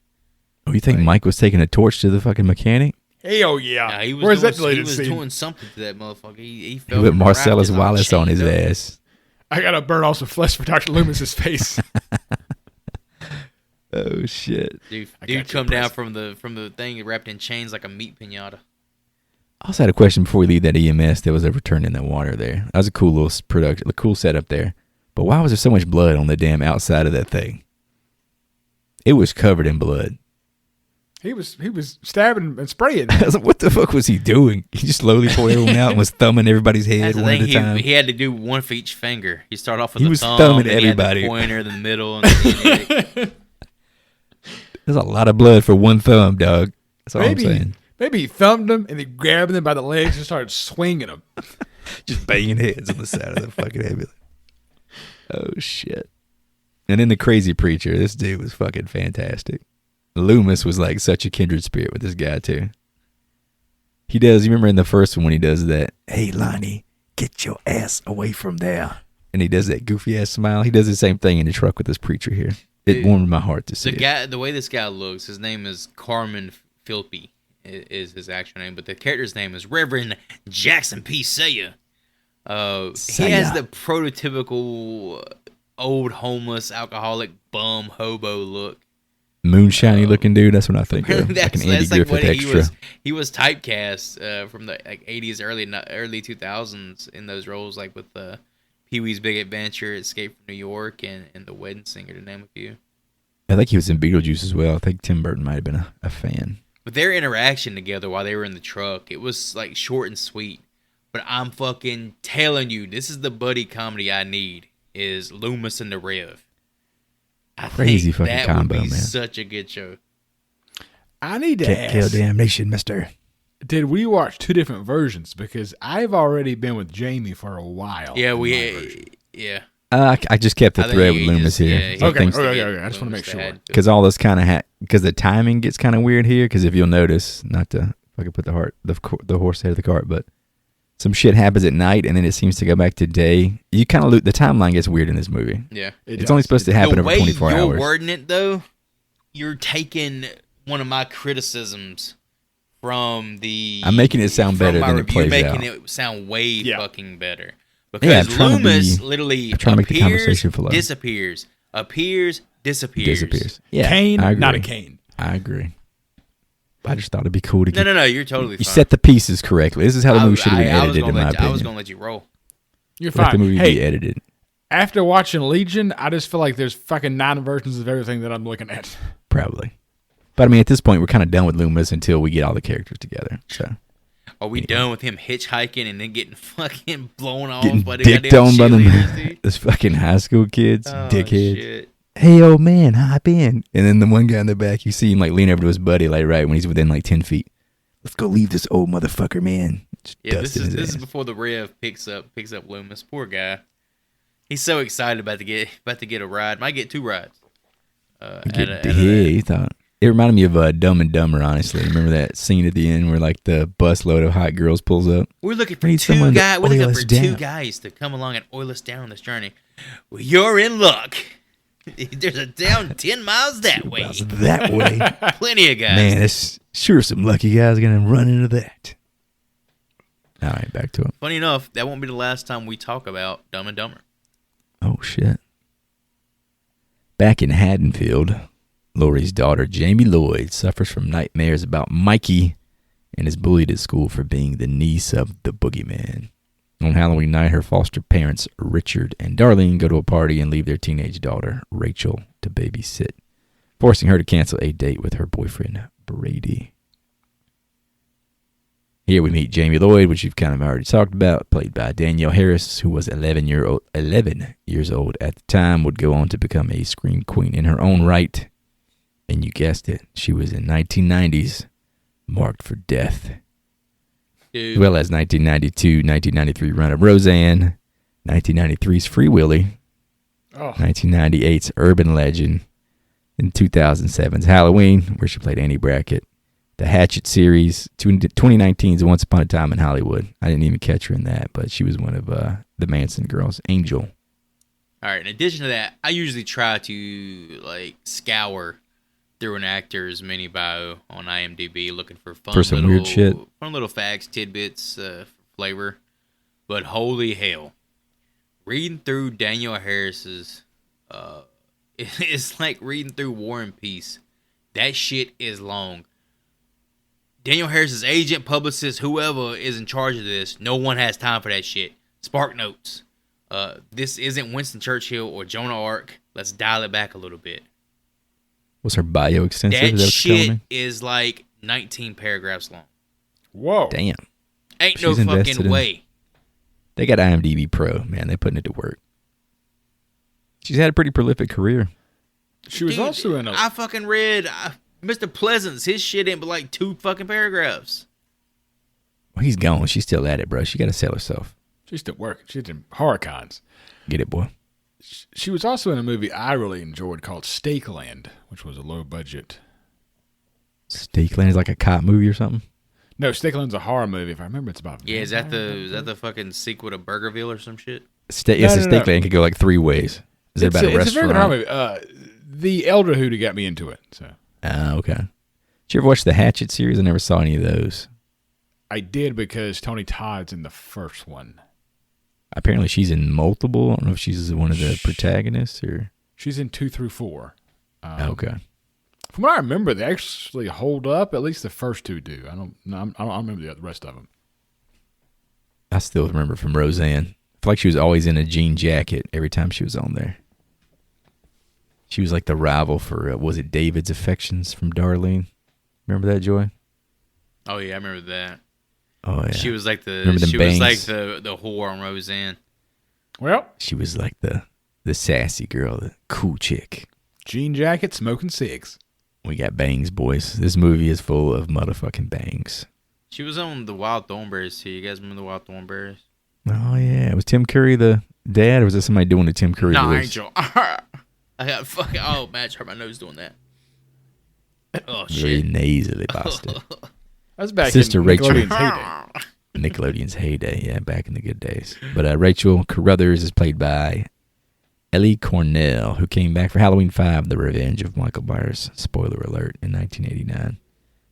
Oh, you think Mike was taking a torch to the fucking mechanic? Hell yeah. Nah, he was doing something to that motherfucker. He fell with Marcellus Wallace on his ass. I gotta burn off some flesh for Dr. Loomis's face. Oh shit! Dude come down from the thing wrapped in chains like a meat piñata. I also had a question before we leave that EMS that was ever turned in that water there. That was a cool little production, a cool setup there. But why was there so much blood on the damn outside of that thing? It was covered in blood. He was stabbing and spraying. I was like, what the fuck was he doing? He just slowly poured everyone out and was thumbing everybody's head one at a time. He had to do one for each finger. He started off with the thumb, thumbing everybody. He had the pointer, the middle, and the There's a lot of blood for one thumb, dog. That's all I'm saying. Maybe he thumbed him and then grabbed them by the legs and started swinging them. Just banging heads on the side of the fucking ambulance. Oh, shit. And then the crazy preacher. This dude was fucking fantastic. Loomis was like such a kindred spirit with this guy too. You remember in the first one when he does that, hey Lonnie, get your ass away from there. And he does that goofy ass smile. He does the same thing in the truck with this preacher here. It warmed my heart to see it. The way this guy looks, his name is Carmen Philpy is his actual name, but the character's name is Reverend Jackson P. Sayer. He has the prototypical old homeless alcoholic bum hobo look. Moonshiny looking dude. That's what I think of. That's like an Andy Griffith extra. He was typecast from the 80s, early 2000s in those roles, like with Pee-wee's Big Adventure, Escape from New York, and The Wedding Singer, to name a few. I think he was in Beetlejuice as well. I think Tim Burton might have been a fan. But their interaction together while they were in the truck, it was like short and sweet. But I'm fucking telling you, this is the buddy comedy I need, is Loomis and the Rev. Crazy fucking combo, man. Such a good show. I need to ask. Kill damnation, mister. Did we watch two different versions? Because I've already been with Jamie for a while. Yeah, yeah. I just kept the thread with Loomis here. Yeah, okay. I just want to make sure. Because all this kind of because the timing gets kind of weird here. Because if you'll notice, not to fucking put the horse ahead of the cart, but some shit happens at night and then it seems to go back to day. You kind of the timeline gets weird in this movie. Yeah, it's only supposed to happen over 24 hours. The way you're wording it, though, you're taking one of my criticisms from the. I'm making it sound better than it plays out. You're making it sound way fucking better. Because Loomis literally disappears. Yeah, Kane, not a Kane. I agree. I just thought it'd be cool to get... No, you're totally fine. You set the pieces correctly. This is how the movie should have been edited, in my opinion. I was going to let you roll. You're fine. Let the movie be edited. After watching Legion, I just feel like there's fucking 9 versions of everything that I'm looking at. Probably. But I mean, at this point, we're kind of done with Loomis until we get all the characters together. So... Are we done with him hitchhiking and then getting fucking blown off by the dicked on by them, those fucking high school kids, dickheads. Shit. Hey, old man, hop in. And then the one guy in the back, you see him like lean over to his buddy, like right when he's within like 10 feet. Let's go leave this old motherfucker, man. This is before the Rev picks up Loomis. Poor guy. He's so excited about to get a ride. Might get 2 rides. He thought. It reminded me of Dumb and Dumber, honestly. Remember that scene at the end where like the bus load of hot girls pulls up? We're looking for 2 guys. We're looking for 2 guys to come along and oil us down on this journey. Well, you're in luck. There's a down 10 miles that way. That way. Plenty of guys. Man, it's sure some lucky guys gonna run into that. All right, back to it. Funny enough, that won't be the last time we talk about Dumb and Dumber. Oh shit. Back in Haddonfield, Laurie's daughter, Jamie Lloyd, suffers from nightmares about Mikey and is bullied at school for being the niece of the boogeyman. On Halloween night, her foster parents, Richard and Darlene, go to a party and leave their teenage daughter, Rachel, to babysit, forcing her to cancel a date with her boyfriend, Brady. Here we meet Jamie Lloyd, which you've kind of already talked about, played by Danielle Harris, who was 11 years old at the time, would go on to become a scream queen in her own right. And you guessed it, she was in 1990's Marked for Death. Dude. As well as 1992-1993 run of Roseanne, 1993's Free Willy, 1998's Urban Legend, and 2007's Halloween, where she played Annie Brackett, the Hatchet series, 2019's Once Upon a Time in Hollywood. I didn't even catch her in that, but she was one of the Manson girls, Angel. All right, in addition to that, I usually try to scour through an actor's mini bio on IMDb looking for some weird shit. Fun little facts, tidbits, flavor. But holy hell, reading through Danielle Harris's, it's like reading through War and Peace. That shit is long. Danielle Harris's agent, publicist, whoever is in charge of this, no one has time for that shit. Spark notes. This isn't Winston Churchill or Joan of Arc. Let's dial it back a little bit. Was her bio extensive? That shit is like 19 paragraphs long. Whoa. Damn. Ain't no fucking way. They got IMDb Pro, man. They're putting it to work. She's had a pretty prolific career. She was also in a... I fucking read Mr. Pleasance. His shit ain't but like 2 fucking paragraphs. Well, he's gone. She's still at it, bro. She got to sell herself. She's still working. She's in horror cons. Get it, boy. She was also in a movie I really enjoyed called Stakeland, which was a low budget. Stakeland is like a cop movie or something? No, Stakeland's a horror movie. If I remember, it's about... Yeah, is that the fucking sequel to Burgerville or some shit? Stakeland could go like 3 ways. Is it about a restaurant? It's a very good horror movie. The Elder Who got me into it. So. Okay. Did you ever watch the Hatchet series? I never saw any of those. I did because Tony Todd's in the first one. Apparently she's in multiple. I don't know if she's one of the protagonists or... She's in 2 through 4. Okay. From what I remember, they actually hold up. At least the first 2 do. I don't remember the rest of them. I still remember from Roseanne. I feel like she was always in a jean jacket every time she was on there. She was like the rival for, was it David's affections from Darlene? Remember that, Joy? Oh yeah, I remember that. Oh yeah. She was like the whore on Roseanne. Well, she was like the sassy girl, the cool chick. Jean jacket, smoking cigs. We got bangs, boys. This movie is full of motherfucking bangs. She was on the Wild Thornberrys too. You guys remember the Wild Thornberrys? Oh yeah, was Tim Curry the dad, or was it somebody doing the Tim Curry Nah, voice? Angel. I got fucking. Oh, man, I hurt my nose doing that. Oh Very shit. nasally bastard. That's back Sister in Rachel. Nickelodeon's heyday. Nickelodeon's heyday, yeah, back in the good days. But Rachel Carruthers is played by Ellie Cornell, who came back for Halloween 5, The Revenge of Michael Myers, spoiler alert, in 1989.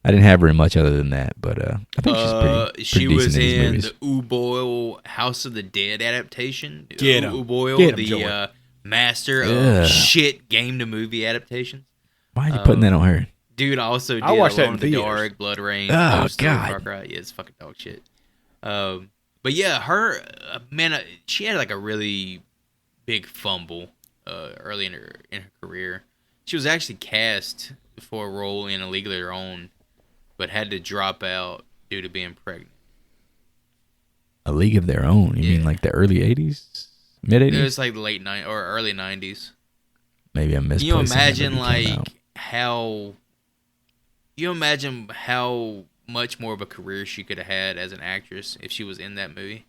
I didn't have her in much other than that, but I think she's pretty She decent was in these in movies. the Boyle House of the Dead adaptation. Get 'em. Boyle, Get 'em, the Joey. master of Ugh. shit game to movie adaptations. Why are you putting that on her? Dude also did I watched that Alone in in the theaters. Dark, Blood Rain. Oh, Poster, God. Far Cry. Yeah, it's fucking dog shit. But yeah, her man, she had like a really big fumble early in her career. She was actually cast for a role in A League of Their Own, but had to drop out due to being pregnant. A League of Their Own? You mean like the early 80s? Mid 80s? It was like the late or early 90s. Maybe I'm Can you misplacing that imagine movie came out. how much more of a career she could have had as an actress if she was in that movie?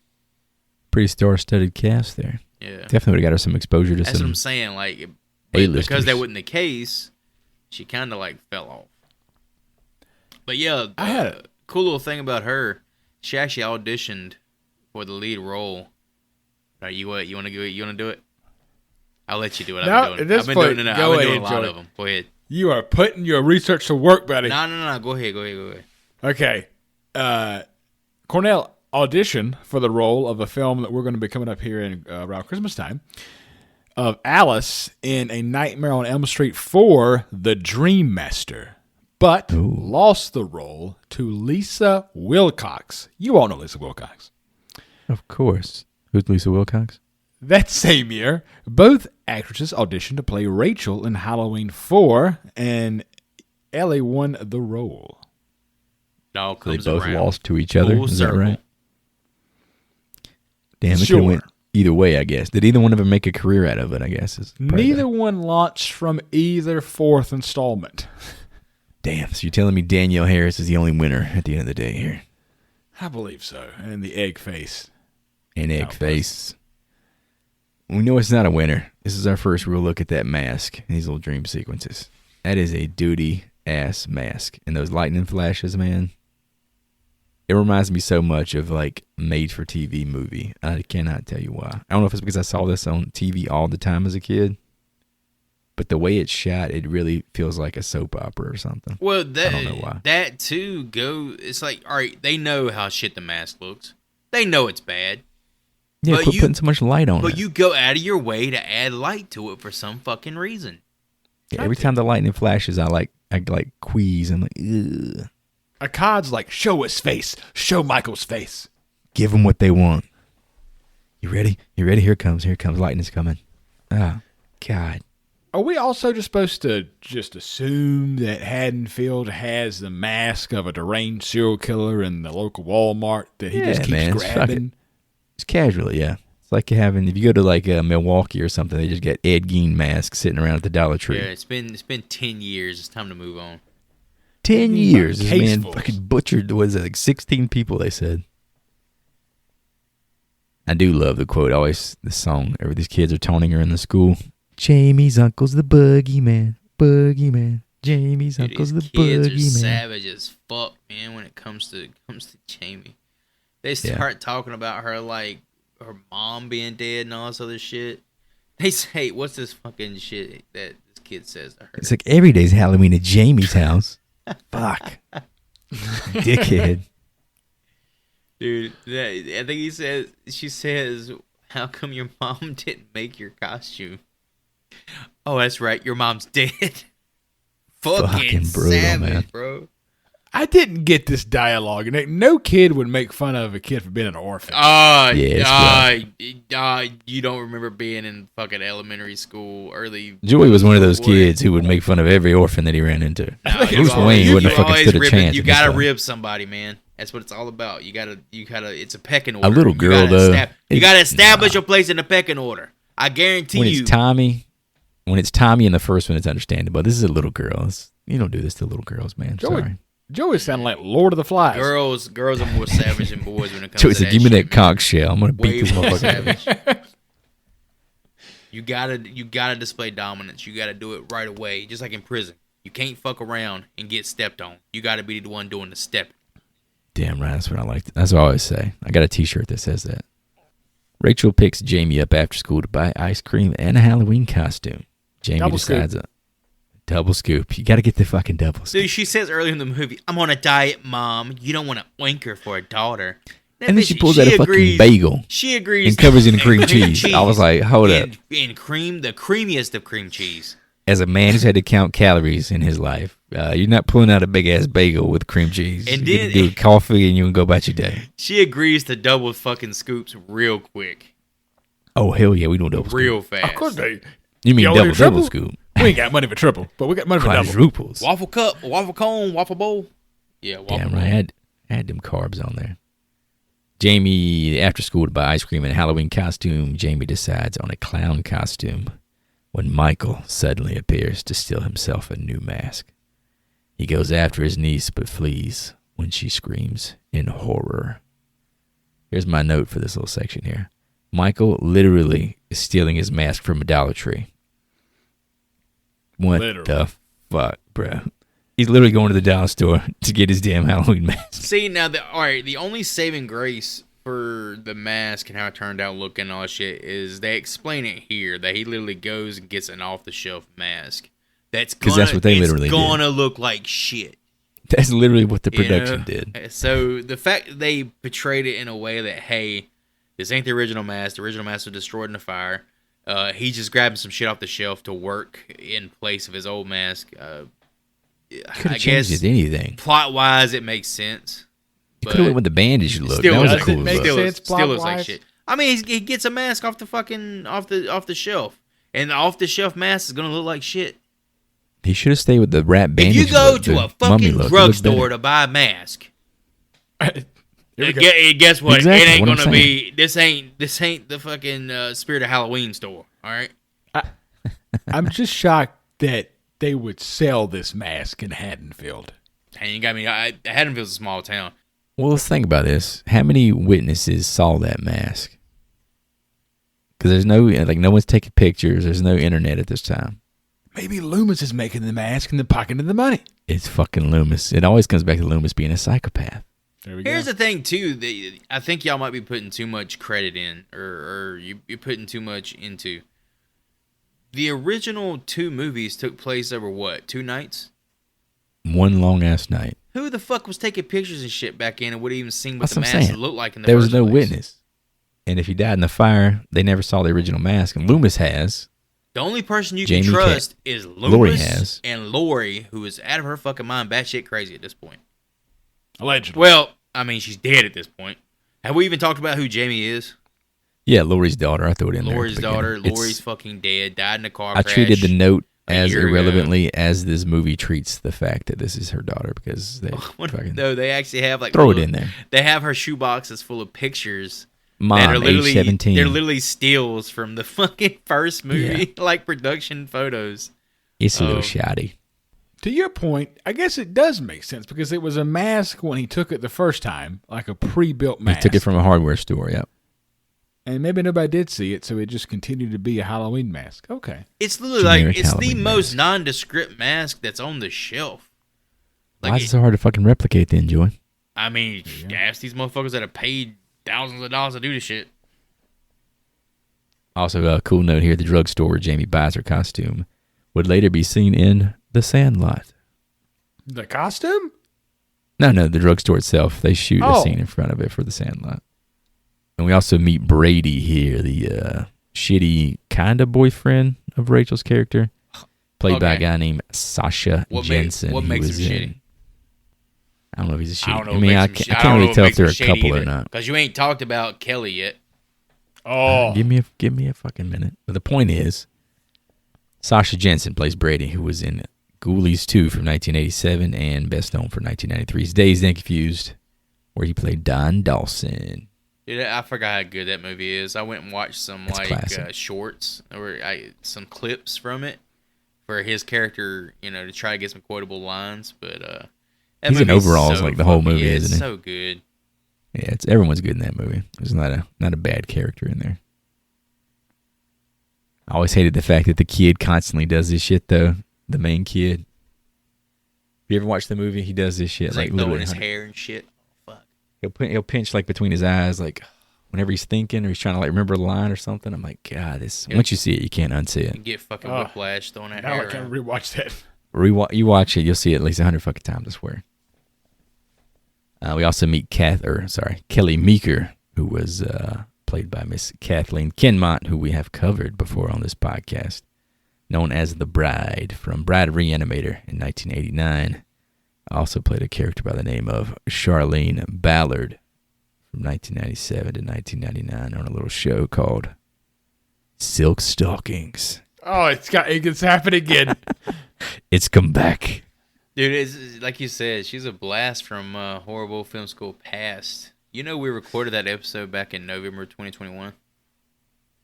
Pretty star-studded cast there. Yeah. Definitely would have got her some exposure to That's what some I'm saying. Like, but A-listers. because that wasn't the case, she kind of like fell off. But yeah, I had it. Cool little thing about her. She actually auditioned for the lead role. You want to do it? You want to do it? I'll let you do it. No, I've at been this doing point, it. go I've been ahead, doing a lot Joey. of them. Go ahead. You are putting your research to work, buddy. No. Go ahead. Okay. Cornell auditioned for the role of a film that we're going to be coming up here in around Christmas time of Alice in A Nightmare on Elm Street 4, The Dream Master, but lost the role to Lisa Wilcox. You all know Lisa Wilcox. Of course. Who's Lisa Wilcox? That same year, both actresses auditioned to play Rachel in Halloween 4, and Ellie won the role. It all They comes both around. lost to each other. Full Is that circle. right? Damn, it could Sure. have went either way, I guess. Did either one of them make a career out of it, I guess? Is probably Neither the- one launched from either fourth installment. Damn, so you're telling me Danielle Harris is the only winner at the end of the day here. I believe so. And the egg face. And Egg Oh, Face. We know it's not a winner. This is our first real look at that mask and these little dream sequences. That is a duty-ass mask. And those lightning flashes, man. It reminds me so much of, like, made-for-TV movie. I cannot tell you why. I don't know if it's because I saw this on TV all the time as a kid. But the way it's shot, it really feels like a soap opera or something. Well, I don't know why. that too it's like, all right, they know how shit the mask looks. They know it's bad. Yeah, But quit putting so much light on it. But you go out of your way to add light to it for some fucking reason. Yeah, every time the lightning flashes, I quease. I'm like, ugh. Akkad's like, show his face. Show Michael's face. Give them what they want. You ready? You ready? Here it comes. Here it comes. Lightning's coming. Oh, God. Are we also just supposed to just assume that Haddonfield has the mask of a deranged serial killer in the local Walmart that he just keeps man, fuck grabbing? It's casually, yeah. It's like having, if you go to like Milwaukee or something, they just get Ed Gein masks sitting around at the Dollar Tree. Yeah, it's been 10 years. It's time to move on. 10 years. This man Casefuls. fucking butchered, was it like 16 people, they said. I do love the quote, always the song, where these kids are taunting her in the school. Jamie's uncle's the boogeyman, boogeyman. Jamie's Dude, uncle's the these kids are boogeyman. savage as fuck, man. When it comes to Jamie, they start talking about her like her mom being dead and all this other shit. They say, "What's this fucking shit that this kid says to her?" It's like every day's Halloween at Jamie's house. Fuck. Dickhead. Dude, I think she says, "How come your mom didn't make your costume?" Oh, that's right. Your mom's dead. Fucking brutal, savage, man. bro. I didn't get this dialogue. And no kid would make fun of a kid for being an orphan. You don't remember being in fucking elementary school, early. Joey was one of those boy. kids who would make fun of every orphan that he ran into. No, Bruce Wayne wouldn't have fucking stood a chance. You in this gotta guy. rib somebody, man. That's what it's all about. You gotta. It's a pecking order. A little girl, though. You gotta establish your place in the pecking order. I guarantee When you. it's Tommy in the first one, it's understandable. This is a little girl. You don't do this to little girls, man. Sorry. Joey sounded like Lord of the Flies. Girls are more savage than boys when it comes Joey to said, that "Give me shit, that conch shell. I'm gonna man. beat this Way more motherfucker." savage. You gotta display dominance. You gotta do it right away, just like in prison. You can't fuck around and get stepped on. You gotta be the one doing the stepping. Damn right, that's what I like. That's what I always say. I got a T-shirt that says that. Rachel picks Jamie up after school to buy ice cream and a Halloween costume. Jamie decides a double scoop. You got to get the fucking double scoop. Dude, she says earlier in the movie, "I'm on a diet, Mom. You don't want to oinker for a daughter." And then she pulls out a fucking bagel. She agrees. And covers it in cream cheese. I was like, hold up. And cream, the creamiest of cream cheese. As a man who's had to count calories in his life, you're not pulling out a big-ass bagel with cream cheese. And you then, do coffee and you can go about your day. She agrees to double fucking scoops real quick. Oh, hell yeah, we doing double real scoop. fast. Of course they. You mean double scoop? We ain't got money for triple, but we got money for double. Quadruples. Waffle cup, waffle cone, waffle bowl. Yeah, waffle Damn bowl. right. I had them carbs on there. Jamie, after school to buy ice cream and a Halloween costume, Jamie decides on a clown costume when Michael suddenly appears to steal himself a new mask. He goes after his niece but flees when she screams in horror. Here's my note for this little section here. Michael literally is stealing his mask from a Dollar Tree. What the fuck, bro? He's literally going to the dollar store to get his damn Halloween mask. See, now, the only saving grace for the mask and how it turned out looking and all that shit is they explain it here that he literally goes and gets an off-the-shelf mask. That's what they literally did. It's gonna look like shit. That's literally what the production did. So the fact that they portrayed it in a way that, hey, this ain't the original mask. The original mask was destroyed in a fire. He's just grabbing some shit off the shelf to work in place of his old mask. Could have changed it anything. Plot-wise, it makes sense. You could have went with the bandage look. Still, that was a cool look. Still looks like shit. I mean, he gets a mask off the fucking off the shelf, and the off the shelf mask is gonna look like shit. He should have stayed with the rat bandage. If you go to a fucking drugstore to buy a mask, guess what? Exactly It ain't what gonna be. This ain't the fucking Spirit of Halloween store. All right. I'm just shocked that they would sell this mask in Haddonfield. Hey, you got me. Haddonfield's a small town. Well, let's think about this. How many witnesses saw that mask? Because there's no one's taking pictures. There's no internet at this time. Maybe Loomis is making the mask and then pocketing the money. It's fucking Loomis. It always comes back to Loomis being a psychopath. There we go. Here's the thing, too. I think y'all might be putting too much credit in, or you're putting too much into. The original 2 movies took place over what? 2 nights? One long ass night. Who the fuck was taking pictures and shit back in and would have even seen what That's the what mask looked like in the There was first no place? witness. And if he died in the fire, they never saw the original mask. And Loomis has. The only person you Jamie can trust is Loomis Lori has. and Lori, who is out of her fucking mind, batshit crazy at this point. Allegedly. Well, I mean, she's dead at this point. Have we even talked about who Jamie is? Yeah, Lori's daughter. I threw it in there. Lori's daughter. Lori's fucking dead. Died in a car I crash. treated the note as year ago. irrelevantly as this movie treats the fact that this is her daughter because they fucking No, they actually have like throw it in there. They have her shoeboxes full of pictures. Mom, that are literally, age 17. They're literally stills from the fucking first movie, like production photos. It's a little shoddy. To your point, I guess it does make sense because it was a mask when he took it the first time, like a pre-built mask. He took it from a hardware store, yep. And maybe nobody did see it, so it just continued to be a Halloween mask. Okay. It's literally Generic it's Halloween the most mask. nondescript mask that's on the shelf. Why is it so hard to fucking replicate then, Joy? I mean, ask these motherfuckers that have paid thousands of dollars to do this shit. Also, a cool note here, the drugstore where Jamie buys her costume would later be seen in The Sandlot. The costume? No, the drugstore itself. They shoot a scene in front of it for The Sandlot. And we also meet Brady here, the shitty kind of boyfriend of Rachel's character, played by a guy named Sasha Jensen. What makes him shitty? I don't know if he's a shitty. I don't know. I mean, I can't really tell if they're a couple or not. Because you ain't talked about Kelly yet. Oh, give me a fucking minute. But the point is, Sasha Jensen plays Brady, who was in Ghoulies 2 from 1987 and best known for 1993's Dazed and Confused, where he played Don Dawson. Dude, I forgot how good that movie is. I went and watched some shorts or some clips from it for his character, to try to get some quotable lines. But he's in overalls like the whole movie, isn't he? It's so good. Yeah, everyone's good in that movie. There's not a bad character in there. I always hated the fact that the kid constantly does this shit, though. The main kid. You ever watch the movie? He does this shit. It's like throwing his hair and shit. Fuck. He'll pinch like between his eyes, like whenever he's thinking or he's trying to like remember a line or something. I'm like, God, this. Yeah. Once you see it, you can't unsee it. You get fucking whiplash throwing that hair. Now I can't rewatch that. You watch it, you'll see it at least 100 fucking times. I swear. We also meet Kelly Meeker, who was played by Miss Kathleen Kinmont, who we have covered before on this podcast, known as the Bride from Bride of Reanimator in 1989. Also played a character by the name of Charlene Ballard from 1997 to 1999 on a little show called Silk Stockings. Oh, it's happened again. It's come back. Dude, it's, like you said, she's a blast from Horrible Film School Past. You know, we recorded that episode back in November 2021.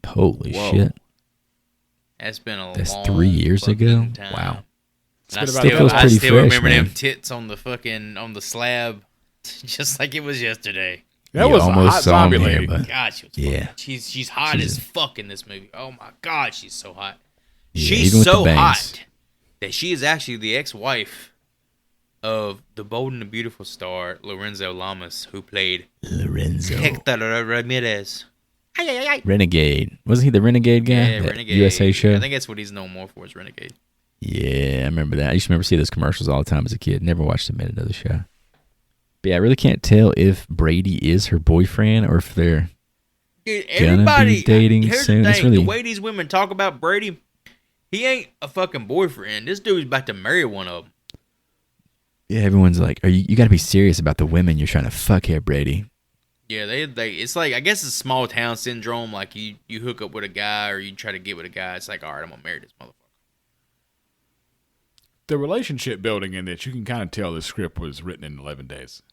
Holy shit. That's been a That's long 3 years ago? time. Wow. I still fresh, remember man. them tits on the slab, just like it was yesterday. That was almost a hot zombie lady. God, she was yeah. She's hot as fuck in this movie. Oh my God, she's so hot. Yeah, she's so hot that she is actually the ex-wife of the Bold and the Beautiful star Lorenzo Lamas, who played Hector Ramirez. Renegade. Wasn't he the Renegade guy? Yeah, Renegade. USA show? I think that's what he's known more for, is Renegade. Yeah, I remember that. I used to remember seeing those commercials all the time as a kid. Never watched a minute of the show. But yeah, I really can't tell if Brady is her boyfriend or if they're gonna be dating here's soon. The It's thing, really... the way these women talk about Brady, he ain't a fucking boyfriend. This dude's about to marry one of them. Yeah, everyone's like, you got to be serious about the women you're trying to fuck here, Brady. Yeah, they it's like, I guess it's small town syndrome. Like you hook up with a guy or you try to get with a guy. It's like, all right, I'm gonna marry this motherfucker. The relationship building in it, you can kind of tell the script was written in 11 days.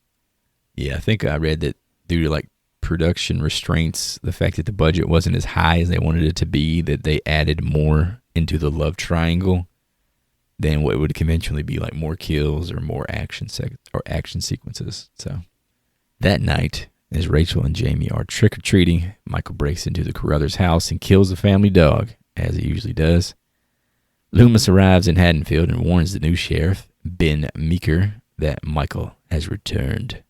Yeah, I think I read that due to like production restraints, the fact that the budget wasn't as high as they wanted it to be, that they added more into the love triangle than what would conventionally be like more kills or more action sequences. So that night, as Rachel and Jamie are trick-or-treating, Michael breaks into the Carruthers' house and kills the family dog, as he usually does. Loomis arrives in Haddonfield and warns the new sheriff, Ben Meeker, that Michael has returned.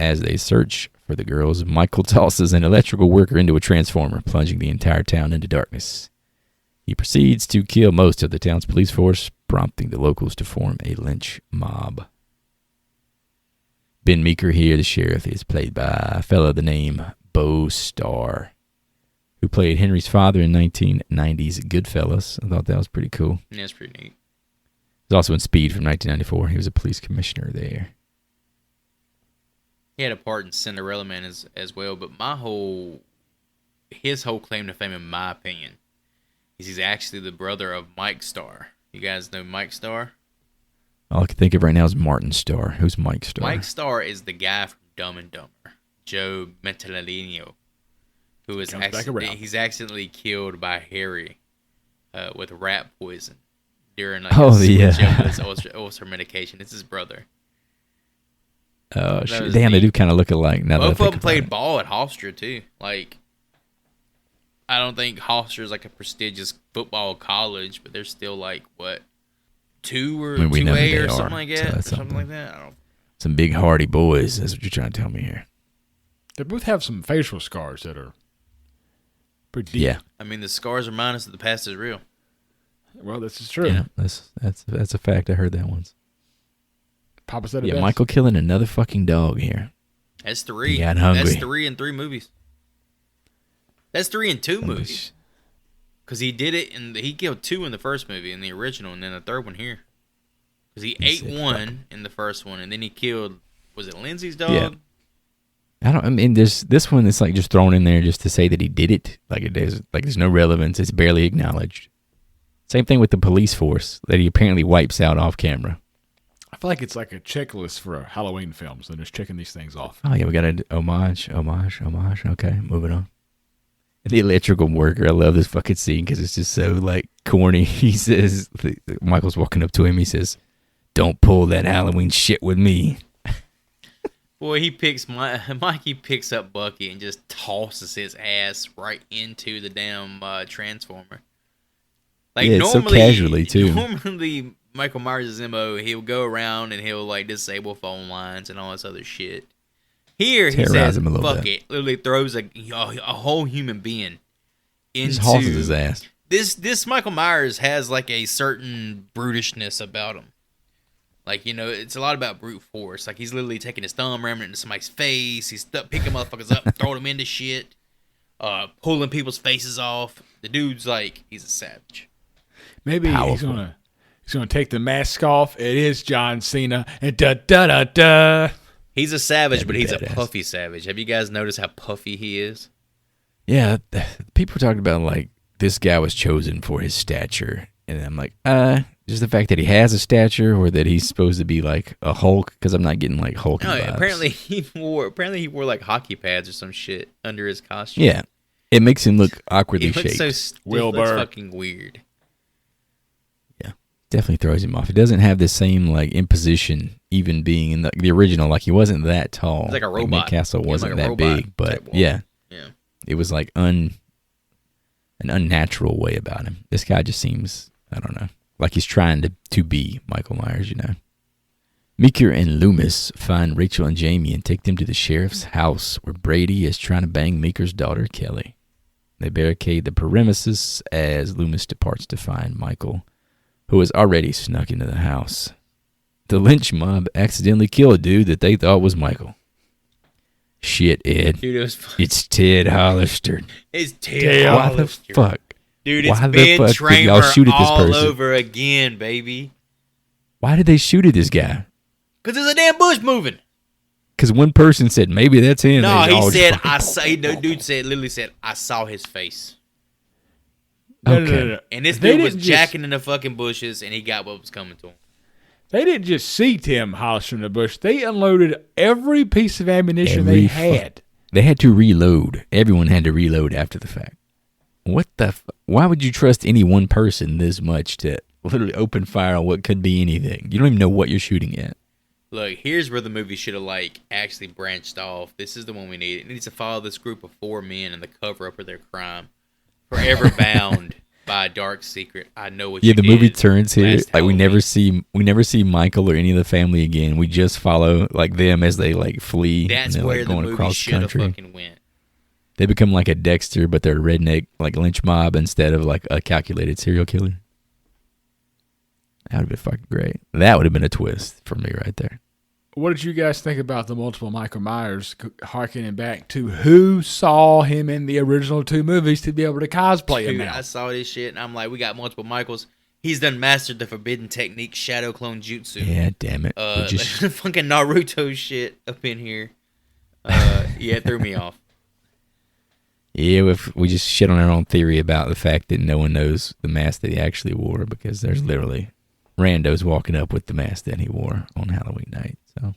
As they search for the girls, Michael tosses an electrical worker into a transformer, plunging the entire town into darkness. He proceeds to kill most of the town's police force, prompting the locals to form a lynch mob. Ben Meeker here, the sheriff, is played by a fellow the name Bo Starr, who played Henry's father in 1990's Goodfellas. I thought that was pretty cool. Yeah, that's pretty neat. He was also in Speed from 1994. He was a police commissioner there. He had a part in Cinderella Man as well, but his whole claim to fame, in my opinion, is he's actually the brother of Mike Starr. You guys know Mike Starr? All I can think of right now is Martin Starr. Who's Mike Starr? Mike Starr is the guy from Dumb and Dumber, Joe Mentalino, who is he's accidentally killed by Harry with rat poison during Joe's ulcer medication. It's his brother. Oh shit! Damn, they do kind of look alike. Now both of them played ball at Hofstra too. Like, I don't think Hofstra is like a prestigious football college, but they're still like what, 2 or 2A or something like that. Something like that. I don't. Some big hardy boys. That's what you're trying to tell me here. They both have some facial scars that are pretty deep. Yeah. I mean, the scars are minus, the past is real. Well, this is true. Yeah, that's a fact. I heard that once. Papa said it yeah, best. Michael killing another fucking dog here. That's 3. He got hungry. That's 3 in 3 movies. That's 3 in 2 movies. Because he did it, and he killed 2 in the first movie, in the original, and then the third one here. Because he ate 1 in the first one, and then he killed, was it Lindsay's dog? Yeah. I mean, this one is like just thrown in there just to say that he did it. There's no relevance. It's barely acknowledged. Same thing with the police force that he apparently wipes out off camera. I feel like it's like a checklist for Halloween films. They're just checking these things off. Oh, yeah, we got an homage. Okay, moving on. The electrical worker, I love this fucking scene because it's just so, like, corny. He says, Michael's walking up to him, he says, "Don't pull that Halloween shit with me." Boy, Mikey picks up Bucky and just tosses his ass right into the damn transformer. Like yeah, normally, so casually too. Normally, Michael Myers' MO, he'll go around and he'll like disable phone lines and all this other shit. Here, he says, "Fuck it," literally throws a whole human being into. Just tosses his ass. This Michael Myers has like a certain brutishness about him. Like, you know, it's a lot about brute force. Like, he's literally taking his thumb, ramming it into somebody's face. He's picking motherfuckers up, throwing them into shit, pulling people's faces off. The dude's like, he's a savage. Maybe he's gonna take the mask off. It is John Cena, and da da da da. He's a savage, but he's a puffy savage. Have you guys noticed how puffy he is? Yeah, people talking about like this guy was chosen for his stature, and I'm like, just the fact that he has a stature, or that he's supposed to be like a Hulk, because I'm not getting like Hulk. No, vibes. apparently he wore like hockey pads or some shit under his costume. Yeah, it makes him look awkwardly shaped. He looks so stiff, it's fucking weird. Yeah, definitely throws him off. He doesn't have the same like imposition, even being in the original. Like, he wasn't that tall. He's like a robot. Like, Nick Castle wasn't like that big, but yeah, it was like an unnatural way about him. This guy just seems, I don't know, like he's trying to be Michael Myers, you know. Meeker and Loomis find Rachel and Jamie and take them to the sheriff's house, where Brady is trying to bang Meeker's daughter, Kelly. They barricade the premises as Loomis departs to find Michael, who has already snuck into the house. The lynch mob accidentally killed a dude that they thought was Michael. Shit, Ed. Dude, it's Ted Hollister. It's Ted Hollister. Why the fuck? Dude, it's Why Ben the fuck did y'all Tramer shoot at this all person? over again, baby. Why did they shoot at this guy? Because there's a damn bush moving. Because one person said, maybe that's him. No, he said, literally said, I saw his face. Okay. No. And this dude was jacking in the fucking bushes, and he got what was coming to him. They didn't just see Tim Hollister in the bush. They unloaded every piece of ammunition they had. They had to reload. Everyone had to reload after the fact. What the why would you trust any one person this much to literally open fire on what could be anything? You don't even know what you're shooting at. Look, here's where the movie should have actually branched off. This is the one we need. It needs to follow this group of 4 men in the cover-up of their crime. Forever bound by a dark secret. I know what you did. Yeah, the movie turns here. Last Like, we Halloween. never see Michael or any of the family again. We just follow like them as they like flee. That's and they're, where like, the going movie across should have country. fucking went. They become like a Dexter, but they're a redneck like lynch mob instead of like a calculated serial killer. That would have been fucking great. That would have been a twist for me right there. What did you guys think about the multiple Michael Myers, harkening back to who saw him in the original 2 movies to be able to cosplay him Dude, now? I saw this shit, and I'm like, we got multiple Michaels. He's done mastered the forbidden technique, Shadow Clone Jutsu. Yeah, damn it. Fucking Naruto shit up in here. Yeah, it threw me off. Yeah, if we just shit on our own theory about the fact that no one knows the mask that he actually wore, because there's literally randos walking up with the mask that he wore on Halloween night. So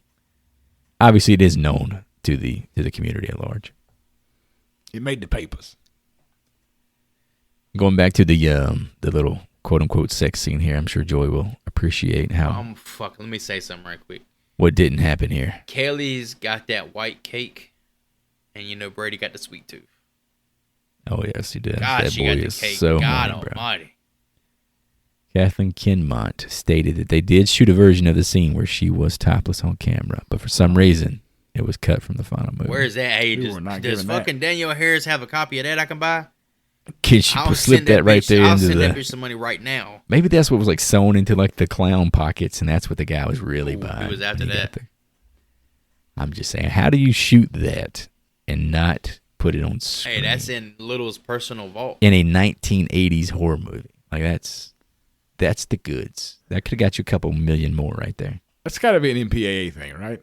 obviously it is known to the community at large. It made the papers. Going back to the little quote unquote sex scene here, I'm sure Joy will appreciate how Let me say something right quick. what didn't happen here. Kelly's got that white cake, and you know Brady got the sweet tooth. Oh yes, he did. God, that she boy got the is cake. so God money, bro. almighty. Kathleen Kinmont stated that they did shoot a version of the scene where she was topless on camera, but for some reason, it was cut from the final movie. Where is that? Hey, does fucking Danielle Harris have a copy of that I can buy? Can she slip that right there I'll into send the... that bitch some money right now. Maybe that's what was like sewn into like the clown pockets, and that's what the guy was really buying. It was after that. I'm just saying, how do you shoot that and not put it on screen? Hey, that's in Little's personal vault. In a 1980s horror movie. Like, that's the goods. That could have got you a couple million more right there. That's got to be an MPAA thing, right?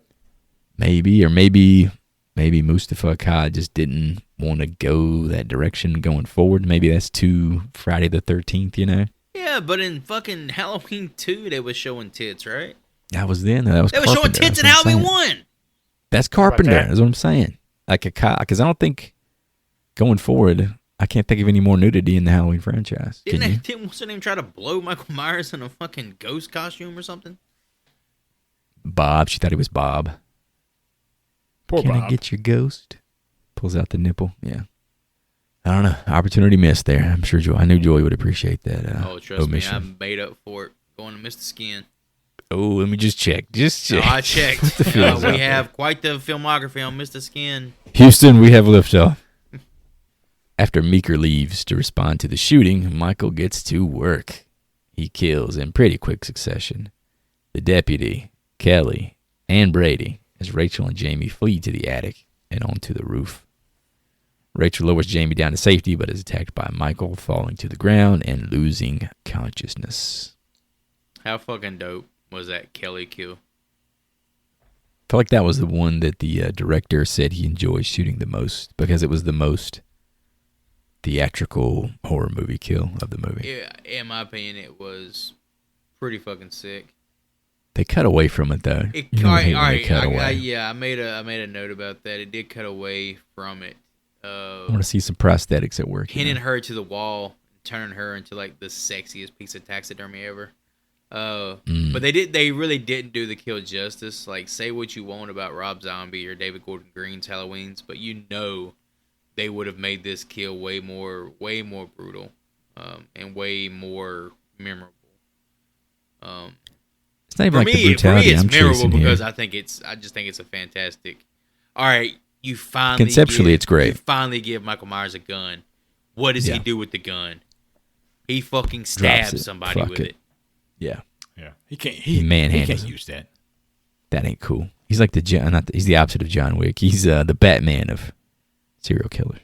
Maybe, or maybe Mustafa Akkad just didn't want to go that direction going forward. Maybe that's too Friday the 13th, you know? Yeah, but in fucking Halloween 2, they was showing tits, right? That was then. That was They were showing tits in Halloween 1. That's Carpenter. That's what I'm saying. Like because I don't think going forward, I can't think of any more nudity in the Halloween franchise. Didn't what's her name try to blow Michael Myers in a fucking ghost costume or something? Bob. She thought he was Bob. Poor Can Bob. I get your ghost? Pulls out the nipple. Yeah. I don't know. Opportunity missed there. I'm sure I knew Joey would appreciate that. Trust omission. me, I'm made up for it. Going to miss the skin. Oh, let me just check. I checked. We have quite the filmography on Mr. Skin. Houston, we have liftoff. After Meeker leaves to respond to the shooting, Michael gets to work. He kills in pretty quick succession the deputy, Kelly, and Brady as Rachel and Jamie flee to the attic and onto the roof. Rachel lowers Jamie down to safety, but is attacked by Michael, falling to the ground and losing consciousness. How fucking dope was that Kelly kill? I feel like that was the one that the director said he enjoyed shooting the most because it was the most theatrical horror movie kill of the movie. Yeah, in my opinion, it was pretty fucking sick. They cut away from it though. I made a note about that. It did cut away from it. I want to see some prosthetics at work. Pinning her to the wall, turning her into like the sexiest piece of taxidermy ever. But they really didn't do the kill justice. Like, say what you want about Rob Zombie or David Gordon Green's Halloweens, but they would have made this kill way more brutal, and way more memorable. It's not even like the brutality. For me, it's memorable because here. I just think it's a fantastic. All right, you finally it's great. You finally give Michael Myers a gun. What does he do with the gun? He fucking stabs somebody with it. Yeah. He can't. He can't use that. That ain't cool. He's like he's the opposite of John Wick. He's the Batman of serial killers.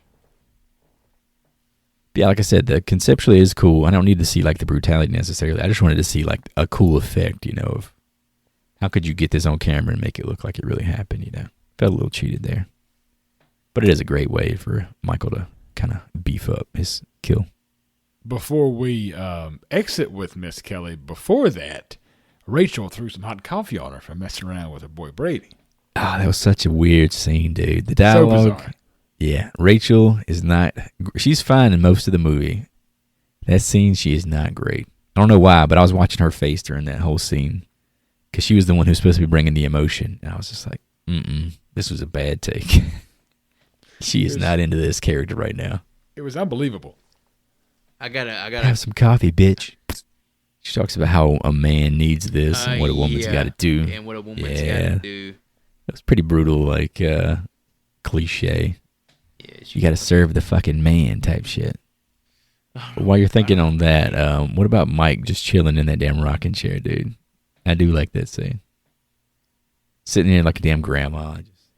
But yeah, like I said, the conceptually is cool. I don't need to see like the brutality necessarily. I just wanted to see like a cool effect, of how could you get this on camera and make it look like it really happened. Felt a little cheated there, but it is a great way for Michael to kind of beef up his kill. Before we exit with Miss Kelly, before that, Rachel threw some hot coffee on her for messing around with her boy Brady. That was such a weird scene, dude. The dialogue. So bizarre. Yeah, Rachel is not. She's fine in most of the movie. That scene, she is not great. I don't know why, but I was watching her face during that whole scene because she was the one who's supposed to be bringing the emotion. And I was just like, this was a bad take. She is not into this character right now. It was unbelievable. I gotta have some coffee, bitch. She talks about how a man needs this and what a woman's got to do. And what a woman's got to do. It was pretty brutal, like cliche. Yeah, you got to serve the fucking man type shit. But while you're thinking on that, what about Mike just chilling in that damn rocking chair, dude? I do like that scene. Sitting there like a damn grandma, just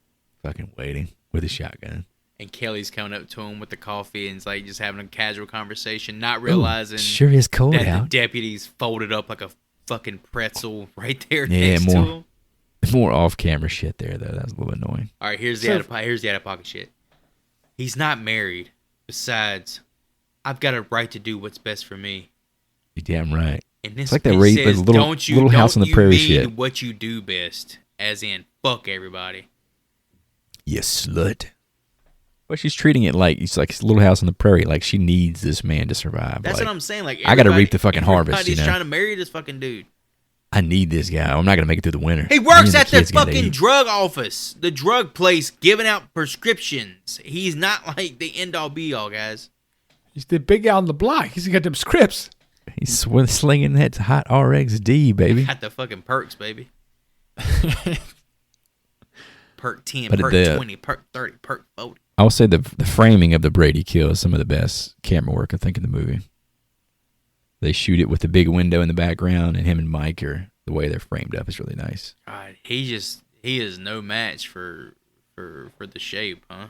fucking waiting with a shotgun. And Kelly's coming up to him with the coffee and it's like just having a casual conversation, not realizing sure is cold that out. The deputy's folded up like a fucking pretzel right there next to him. More off-camera shit there, though. That was a little annoying. All right, here's the out-of-pocket shit. He's not married. Besides, I've got a right to do what's best for me. You're damn right. And this it's like that little house on the prairie shit. What you do best, as in fuck everybody. You slut. But she's treating it like it's like a little house on the prairie. Like she needs this man to survive. That's what I'm saying. Like I got to reap the fucking harvest. Everybody's trying to marry this fucking dude. I need this guy. I'm not gonna make it through the winter. He works at the fucking drug office, the drug place, giving out prescriptions. He's not like the end all be all, guys. He's the big guy on the block. He's got them scripts. He's slinging that hot RXD, baby. Got the fucking perks, baby. Perk 10, perk 20, perk 30, perk 40. I will say the framing of the Brady kill is some of the best camera work I think in the movie. They shoot it with the big window in the background, and him and Mike are the way they're framed up is really nice. God, he is no match for the shape, huh?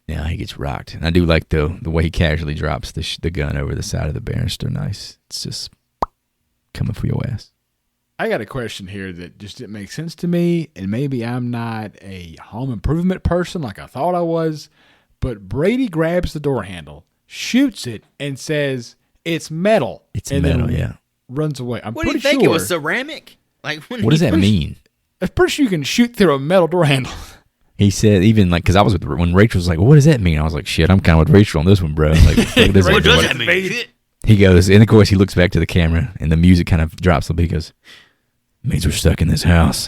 Yeah, he gets rocked. And I do like the way he casually drops the gun over the side of the banister. Nice. It's just coming for your ass. I got a question here that just didn't make sense to me, and maybe I'm not a home improvement person like I thought I was, but Brady grabs the door handle, shoots it, and says, "It's metal." It's metal, yeah. Runs away. What do you think? It was ceramic? Like, what does that mean? I'm pretty sure you can shoot through a metal door handle. He said, even like, because I was when Rachel was like, well, "What does that mean?" I was like, "Shit, I'm kind of with Rachel on this one, bro." Like, what does that mean? He goes, and of course, he looks back to the camera, and the music kind of drops a little bit. He goes, "It means we're stuck in this house.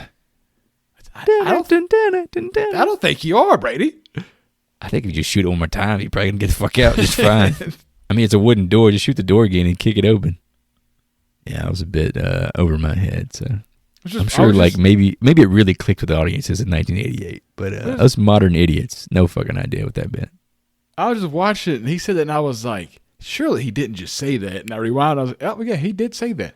I don't think you are, Brady. I think if you just shoot it one more time, you probably can get the fuck out just fine. I mean, it's a wooden door. Just shoot the door again and kick it open. Yeah, I was a bit over my head, so I'm sure maybe it really clicked with the audiences in 1988. But us modern idiots, no fucking idea what that meant. I was just watching it, and he said that, and I was like, surely he didn't just say that. And I rewound, I was like, oh, yeah, he did say that.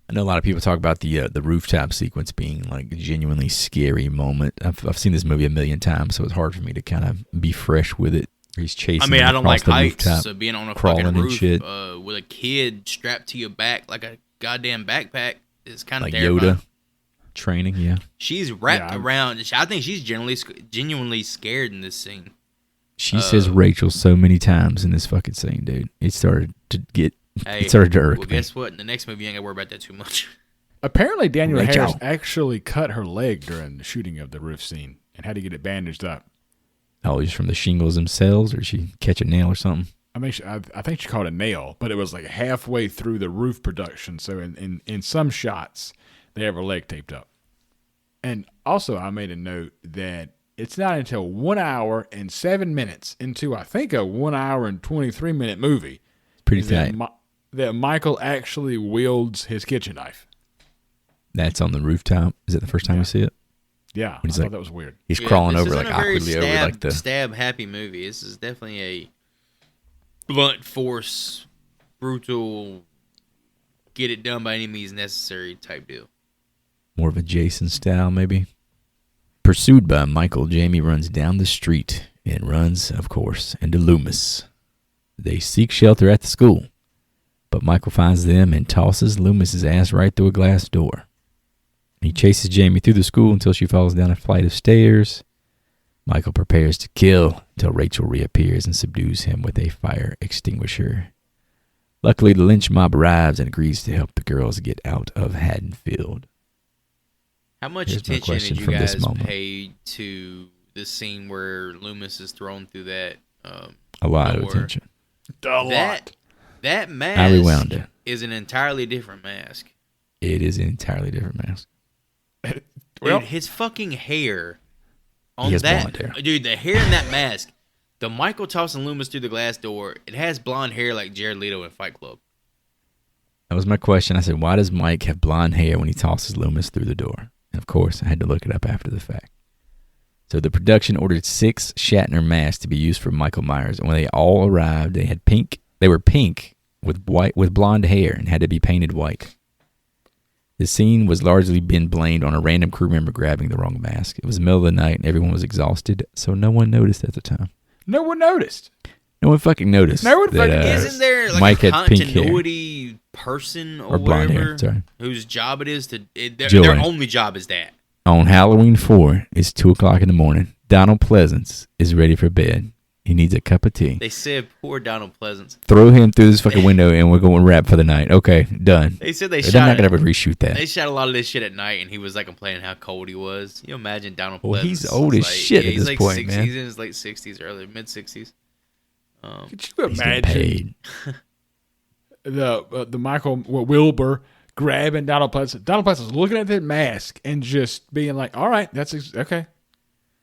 I know a lot of people talk about the rooftop sequence being like a genuinely scary moment. I've seen this movie a million times, so it's hard for me to kind of be fresh with it. He's chasing. I mean, I don't like heights, so being on a fucking roof shit. With a kid strapped to your back like a goddamn backpack is kind of like terrifying. Yoda training. Yeah, she's wrapped around. I think she's genuinely scared in this scene. She says Rachel so many times in this fucking scene, dude. It started to irk me. Guess what? In the next movie, you ain't gotta worry about that too much. Apparently, Daniel Harris actually cut her leg during the shooting of the roof scene and had to get it bandaged up. Oh, just from the shingles themselves, or she catch a nail or something? I mean, I think she caught a nail, but it was like halfway through the roof production. So in some shots, they have her leg taped up. And also, I made a note that it's not until 1 hour and 7 minutes into, I think, a 1 hour and 23-minute movie. Pretty tight. That Michael actually wields his kitchen knife. That's on the rooftop. Is it the first time you see it? Yeah, I thought that was weird. He's crawling over like awkwardly over like the stab happy movie. This is definitely a blunt force, brutal, get it done by any means necessary type deal. More of a Jason style, maybe. Pursued by Michael, Jamie runs down the street and runs, of course, into Loomis. They seek shelter at the school, but Michael finds them and tosses Loomis's ass right through a glass door. He chases Jamie through the school until she falls down a flight of stairs. Michael prepares to kill until Rachel reappears and subdues him with a fire extinguisher. Luckily, the lynch mob arrives and agrees to help the girls get out of Haddonfield. How much attention did you guys pay to the scene where Loomis is thrown through that a lot of attention. That mask is an entirely different mask. It is an entirely different mask. Dude, his fucking hair on that, dude, the hair in that mask, the Michael tossing Loomis through the glass door, it has blonde hair like Jared Leto in Fight Club. That was my question. I said, why does Mike have blonde hair when he tosses Loomis through the door? And of course, I had to look it up after the fact. So the production ordered 6 Shatner masks to be used for Michael Myers, and when they all arrived, they had pink. They were pink with blonde hair and had to be painted white. The scene was largely been blamed on a random crew member grabbing the wrong mask. It was the middle of the night and everyone was exhausted, so no one noticed at the time. No one noticed. No one fucking noticed. No one fucking isn't there like Mike a continuity person or blonde whatever hair, whose job it is to their only job is that. On Halloween 4, it's 2:00 in the morning. Donald Pleasance is ready for bed. He needs a cup of tea. They said, poor Donald Pleasance. Throw him through this fucking window and we're going to wrap for the night. Okay, done. They said they're not going to ever reshoot that. They shot a lot of this shit at night and he was like complaining how cold he was. You imagine Donald Pleasance. Well, he's old as shit at this point, 60s, man. He's in his late 60s, early mid-60s. Could you imagine the Michael Wilbur grabbing Donald Pleasance? Donald Pleasance looking at that mask and just being like, all right, that's okay.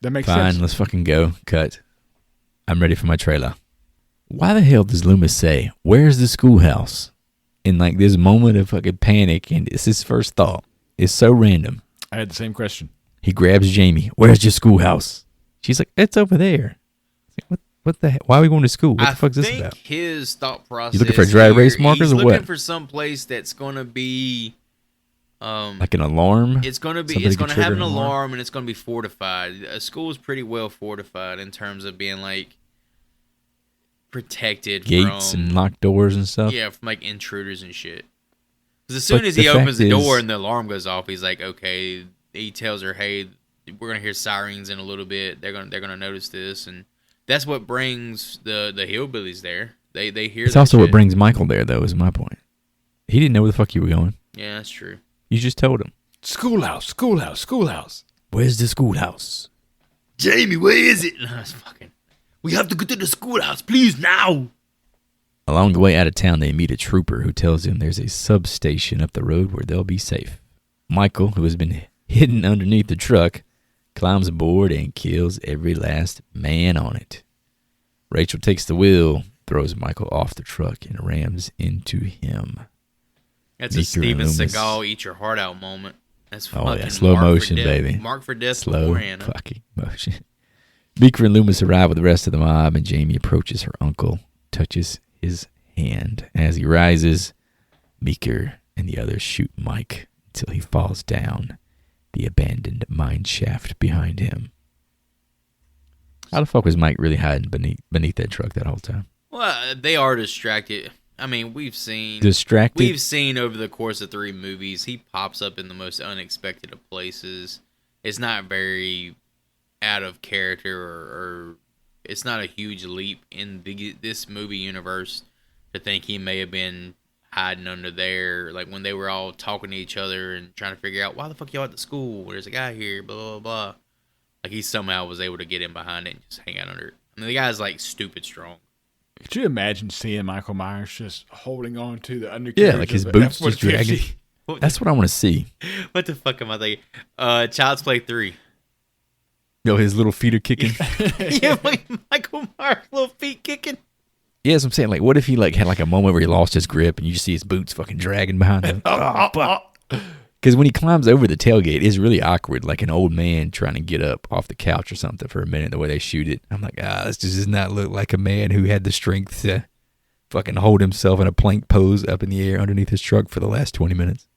That makes sense. Fine, let's fucking go. Cut. I'm ready for my trailer. Why the hell does Loomis say, where's the schoolhouse? In like this moment of fucking panic, and it's his first thought. It's so random. I had the same question. He grabs Jamie. Where's your schoolhouse? She's like, it's over there. What the heck? Why are we going to school? What the fuck is this about? His thought process. You looking for dry erase markers or what? He's looking for some place that's going to be like an alarm. It's going to have an alarm and it's going to be fortified. A school is pretty well fortified in terms of being like protected gates and locked doors and stuff. Yeah, from like intruders and shit. Because as soon as he opens the door and the alarm goes off, he's like, okay. He tells her, hey, we're gonna hear sirens in a little bit. They're gonna notice this, and that's what brings the hillbillies there. They hear. It's also what brings Michael there, though. Is my point. He didn't know where the fuck you were going. Yeah, that's true. You just told him. Schoolhouse. Where's the schoolhouse? Jamie, where is it? No, it's fucking. We have to go to the schoolhouse, please, now. Along the way out of town, they meet a trooper who tells them there's a substation up the road where they'll be safe. Michael, who has been hidden underneath the truck, climbs aboard and kills every last man on it. Rachel takes the wheel, throws Michael off the truck, and rams into him. That's a Steven Seagal eat your heart out moment. That's fucking slow motion, baby. Mark for death. Slow fucking motion. Meeker and Loomis arrive with the rest of the mob, and Jamie approaches her uncle, touches his hand. As he rises, Meeker and the others shoot Mike until he falls down the abandoned mine shaft behind him. How the fuck was Mike really hiding beneath that truck that whole time? Well, they are distracted. I mean, we've seen over the course of 3 movies, he pops up in the most unexpected of places. It's not very out of character, or it's not a huge leap in this movie universe to think he may have been hiding under there, like when they were all talking to each other and trying to figure out why the fuck y'all at the school. There's a guy here, blah blah blah. Like he somehow was able to get in behind it and just hang out under it. I mean, the guy's like stupid strong. Could you imagine seeing Michael Myers just holding on to the undercarriage? Yeah, like his boots just dragging. That's what I want to see. What the fuck am I thinking? Child's Play 3. Yo, his little feet are kicking. Yeah, like Michael Myers' little feet kicking. Yeah, that's what I'm saying. Like, what if he like had like a moment where he lost his grip and you just see his boots fucking dragging behind him? Because when he climbs over the tailgate, it's really awkward, like an old man trying to get up off the couch or something for a minute, the way they shoot it. I'm like, this just does not look like a man who had the strength to fucking hold himself in a plank pose up in the air underneath his truck for the last 20 minutes.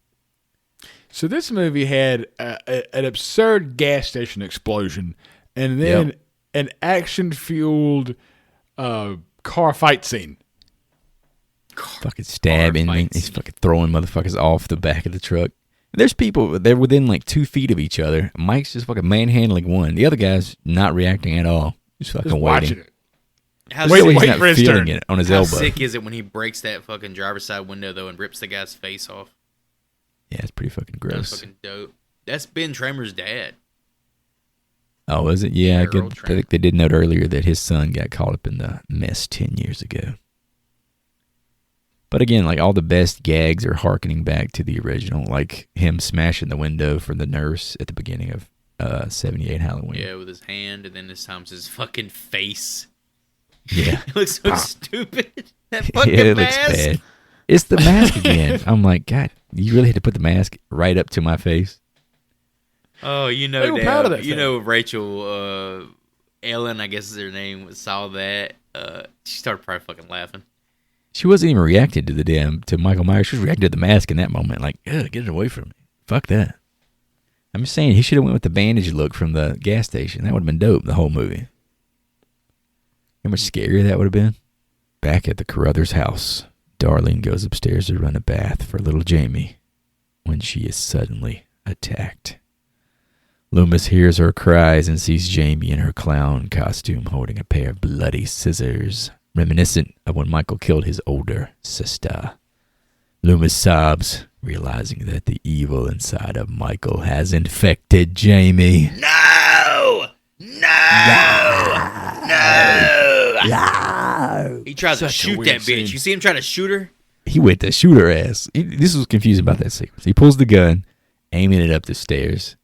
So this movie had an absurd gas station explosion and then an action-fueled car fight scene. Fucking stabbing. He's fucking throwing motherfuckers off the back of the truck. There's people, they're within like 2 feet of each other. Mike's just fucking manhandling one. The other guy's not reacting at all. He's fucking waiting. It. He's not feeling it on his elbow. How sick is it when he breaks that fucking driver's side window, though, and rips the guy's face off? Yeah, it's pretty fucking gross. That's fucking dope. That's Ben Tramer's dad. Oh, is it? Yeah, I think they did note earlier that his son got caught up in the mess 10 years ago. But again, like all the best gags are hearkening back to the original, like him smashing the window for the nurse at the beginning of 78 Halloween. Yeah, with his hand, and then this time's his fucking face. Yeah. It looks so stupid. That fucking mask. Looks bad. It's the mask again. I'm like, God, you really had to put the mask right up to my face. Oh, you know, they were proud of that you know, Rachel Ellen, I guess is her name, saw that. She started probably fucking laughing. She wasn't even reacting to Michael Myers. She was reacting to the mask in that moment. Like, get it away from me. Fuck that. I'm just saying, he should have went with the bandage look from the gas station. That would have been dope, the whole movie. How much scarier that would have been? Back at the Carruthers house, Darlene goes upstairs to run a bath for little Jamie when she is suddenly attacked. Loomis hears her cries and sees Jamie in her clown costume holding a pair of bloody scissors, reminiscent of when Michael killed his older sister. Loomis sobs, realizing that the evil inside of Michael has infected Jamie. No! He tries to shoot that bitch. You see him try to shoot her? He went to shoot her ass. This was confusing about that sequence. He pulls the gun, aiming it up the stairs,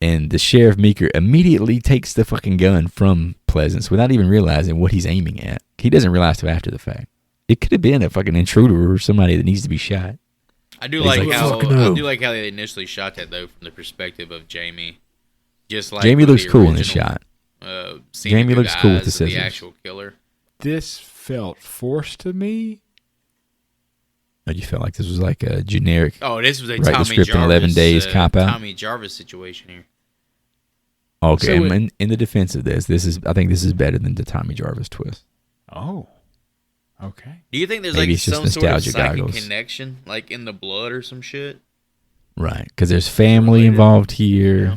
and the Sheriff Meeker immediately takes the fucking gun from Pleasance without even realizing what he's aiming at. He doesn't realize till after the fact. It could have been a fucking intruder or somebody that needs to be shot. I do like how they initially shot that, though, from the perspective of Jamie. Just like Jamie looks cool in the shot. Jamie looks cool with the scissors. The actual killer. This felt forced to me. Oh, you felt like this was like a generic. Oh, this was a write Tommy the script Jarvis, in 11 days cop out. Tommy Jarvis situation here. Okay, so in the defense of this I think this is better than the Tommy Jarvis twist. Oh, okay. Do you think there's Maybe like some sort of psychic goggles. connection, like in the blood or some shit? Right, because there's family involved here. Yeah.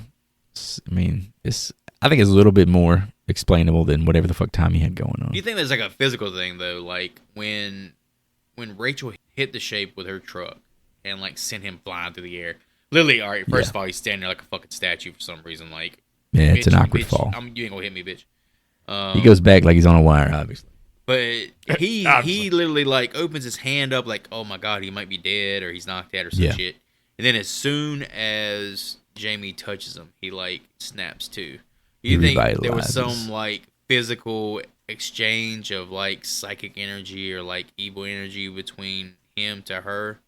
I mean, I think it's a little bit more explainable than whatever the fuck Tommy had going on. Do you think there's like a physical thing though, like when Rachel hit the shape with her truck and like sent him flying through the air? Literally, all right. First of all, he's standing there like a fucking statue for some reason. Like, yeah, it's an awkward fall. You ain't gonna hit me, bitch. He goes back like he's on a wire, obviously. But he literally like opens his hand up like, oh my god, he might be dead or he's knocked out or some shit. And then as soon as Jamie touches him, he like snaps too. You think there was some like physical exchange of like psychic energy or like evil energy between him to her,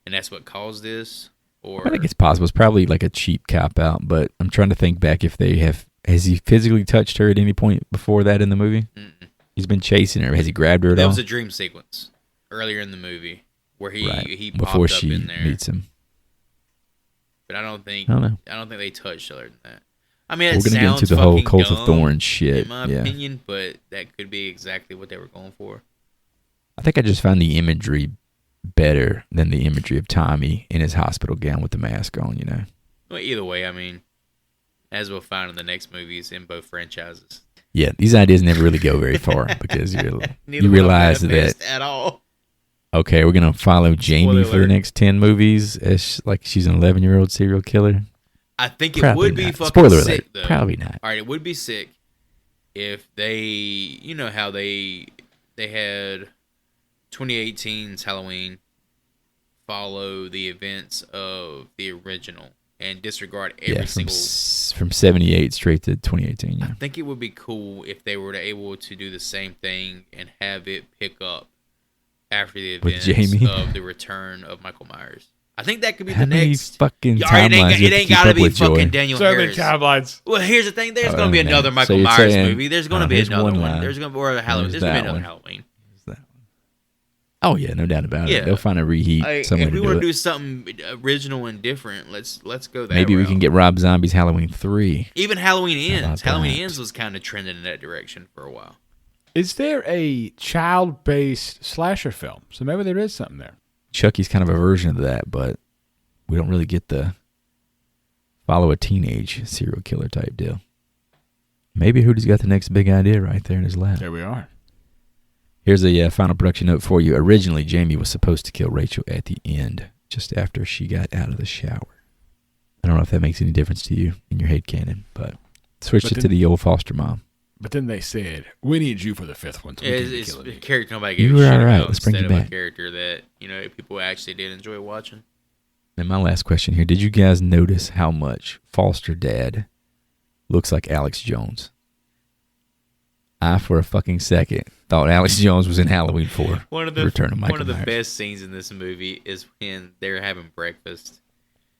and that's what caused this? Or I think it's possible. It's probably like a cheap cop out, but I'm trying to think back if they have. Has he physically touched her at any point before that in the movie? Mm-mm. He's been chasing her. Has he grabbed her at all? There was a dream sequence earlier in the movie where he popped before up she in there. meets him. But I don't think they touched other than that. I mean, we're gonna get into the whole Cult of Thorns shit, in my opinion, but that could be exactly what they were going for. I think I just found the imagery better than the imagery of Tommy in his hospital gown with the mask on. You know. Well, either way, I mean, as we'll find in the next movies in both franchises. Yeah, these ideas never really go very far because you realize that at all. Okay, we're gonna follow Jamie for the next 10 movies as like she's an 11-year-old serial killer. I think it would be fucking Spoiler sick, alert. though. Probably not. All right, it would be sick if they, you know how they had 2018's Halloween follow the events of the original and disregard every single from 78 straight to 2018. Yeah. I think it would be cool if they were able to do the same thing and have it pick up after the events of the return of Michael Myers. I think that could be the next fucking timelines. It ain't gotta be fucking Daniel Harris. Timelines. Well, here's the thing. There's gonna be another Michael Myers movie. There's gonna be another one. There's gonna be Halloween. There's gonna be another Halloween. Oh yeah, no doubt about it. They'll find a reheat. If we want to do something original and different, let's go that Maybe route. we can get Rob Zombie's Halloween 3. Even Halloween Ends. Halloween Ends was kind of trending in that direction for a while. Is there a child-based slasher film? So maybe there is something there. Chucky's kind of a version of that, but we don't really get the follow a teenage serial killer type deal. Maybe Hootie's got the next big idea right there in his lap. There we are. Here's a final production note for you. Originally, Jamie was supposed to kill Rachel at the end, just after she got out of the shower. I don't know if that makes any difference to you in your head canon, but switched it to the old foster mom. But then they said, we need you for the 5th one. So it's a character nobody gave a shit about Let's bring you back. A character that people actually did enjoy watching. And my last question here. Did you guys notice how much Foster Dad looks like Alex Jones? I, for a fucking second, thought Alex Jones was in Halloween 4. Return of Michael One of the Myers. best scenes in this movie is when they're having breakfast.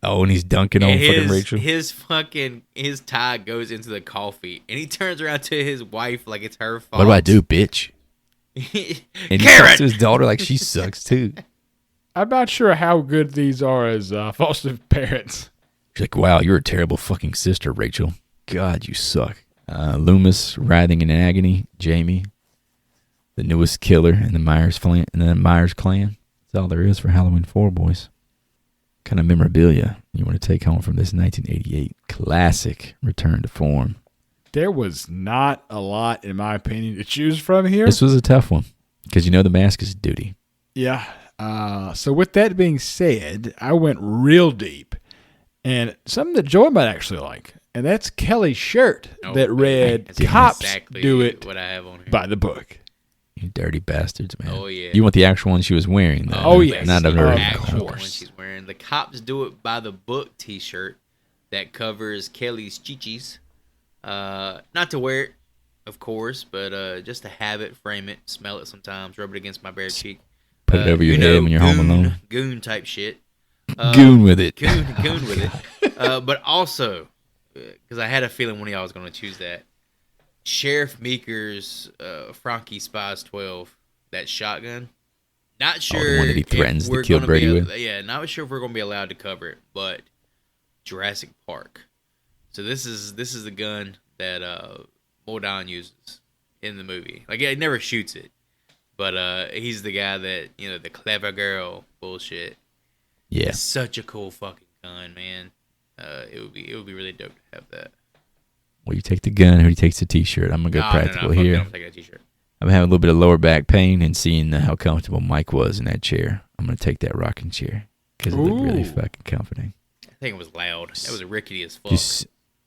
Oh, and he's dunking on fucking Rachel. His tie goes into the coffee, and he turns around to his wife like it's her fault. What do I do, bitch? And he talks to his daughter like she sucks too. I'm not sure how good these are as foster parents. She's like, wow, you're a terrible fucking sister, Rachel. God, you suck. Loomis writhing in agony. Jamie, the newest killer in the Myers clan. That's all there is for Halloween 4, boys. Kind of memorabilia you want to take home from this 1988 classic return to form? There was not a lot, in my opinion, to choose from here. This was a tough one because the mask is duty. Yeah. So with that being said, I went real deep, and something that Joy might actually like, and that's Kelly's shirt that read "Cops exactly do it what I have on here. by the book." You dirty bastards, man. Oh, yeah. You want the actual one she was wearing, though. Oh, yes. Not Of the actual one she's wearing. The Cops Do It by the Book t-shirt that covers Kelly's chichis. Not to wear it, of course, but just to have it, frame it, smell it sometimes, rub it against my bare cheek. Put it over your head when you're home alone. Goon type shit. Goon with it. Goon with it. But also, because I had a feeling one of y'all was going to choose that, Sheriff Meeker's Frankie Spies 12, that shotgun. Not sure the one that he threatens to kill Brady with. Yeah, not sure if we're going to be allowed to cover it, but Jurassic Park. So this is the gun that Modine uses in the movie. Like, he never shoots it, but he's the guy that, the clever girl bullshit. Yeah. It's such a cool fucking gun, man. It would be really dope to have that. Well, you take the gun, who takes the t-shirt. I'm going to go practical here. I'm taking a t-shirt. I'm having a little bit of lower back pain and seeing how comfortable Mike was in that chair. I'm going to take that rocking chair because it looked really fucking comforting. I think it was loud. It was rickety as fuck.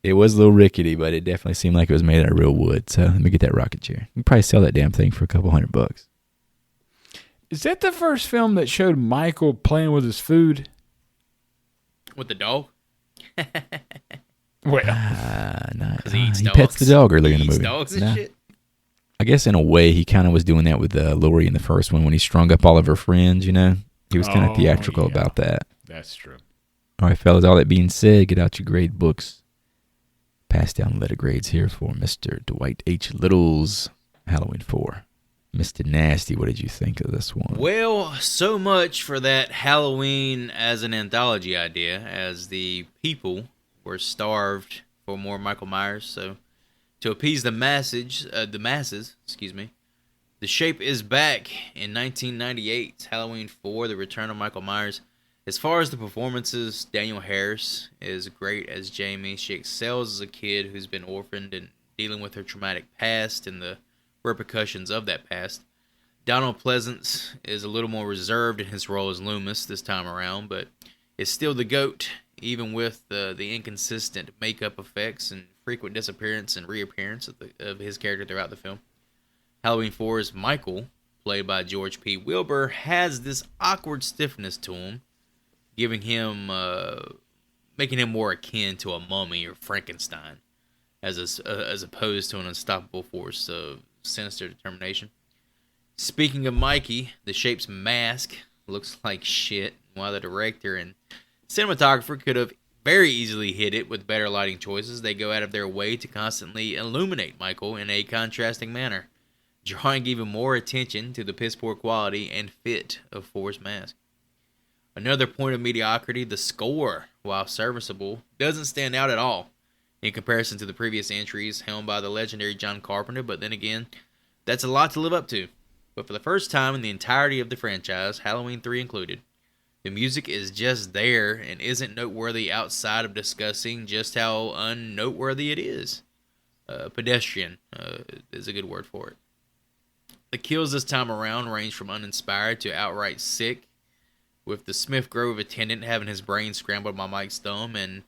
It was a little rickety, but it definitely seemed like it was made out of real wood. So let me get that rocket chair. You can probably sell that damn thing for a couple $100. Is that the first film that showed Michael playing with his food? With the dog? Well, he pets the dog earlier in the movie. Dogs and shit. I guess in a way he kind of was doing that with Lori in the first one when he strung up all of her friends. You know, he was kind of theatrical about that. That's true. All right, fellas. All that being said, get out your grade books. Pass down letter grades here for Mr. Dwight H. Little's Halloween 4. Mr. Nasty, what did you think of this one? Well, so much for that Halloween as an anthology idea, as the people were starved for more Michael Myers. So, to appease the masses, The Shape is back in 1998's Halloween 4, The Return of Michael Myers. As far as the performances, Danielle Harris is great as Jamie. She excels as a kid who's been orphaned and dealing with her traumatic past and the repercussions of that past. Donald Pleasance is a little more reserved in his role as Loomis this time around, but is still the GOAT, even with the inconsistent makeup effects and frequent disappearance and reappearance of his character throughout the film. Halloween 4's Michael, played by George P. Wilbur, has this awkward stiffness to him, giving him, making him more akin to a mummy or Frankenstein, as opposed to an unstoppable force of sinister determination. Speaking of Mikey, The Shape's mask looks like shit, while the director and cinematographer could have very easily hit it with better lighting choices. They go out of their way to constantly illuminate Michael in a contrasting manner, drawing even more attention to the piss-poor quality and fit of Four's mask. Another point of mediocrity, the score, while serviceable, doesn't stand out at all in comparison to the previous entries helmed by the legendary John Carpenter, but then again, that's a lot to live up to. But for the first time in the entirety of the franchise, Halloween 3 included, the music is just there and isn't noteworthy outside of discussing just how unnoteworthy it is. Pedestrian is a good word for it. The kills this time around range from uninspired to outright sick, with the Smith Grove attendant having his brain scrambled by Mike's thumb, and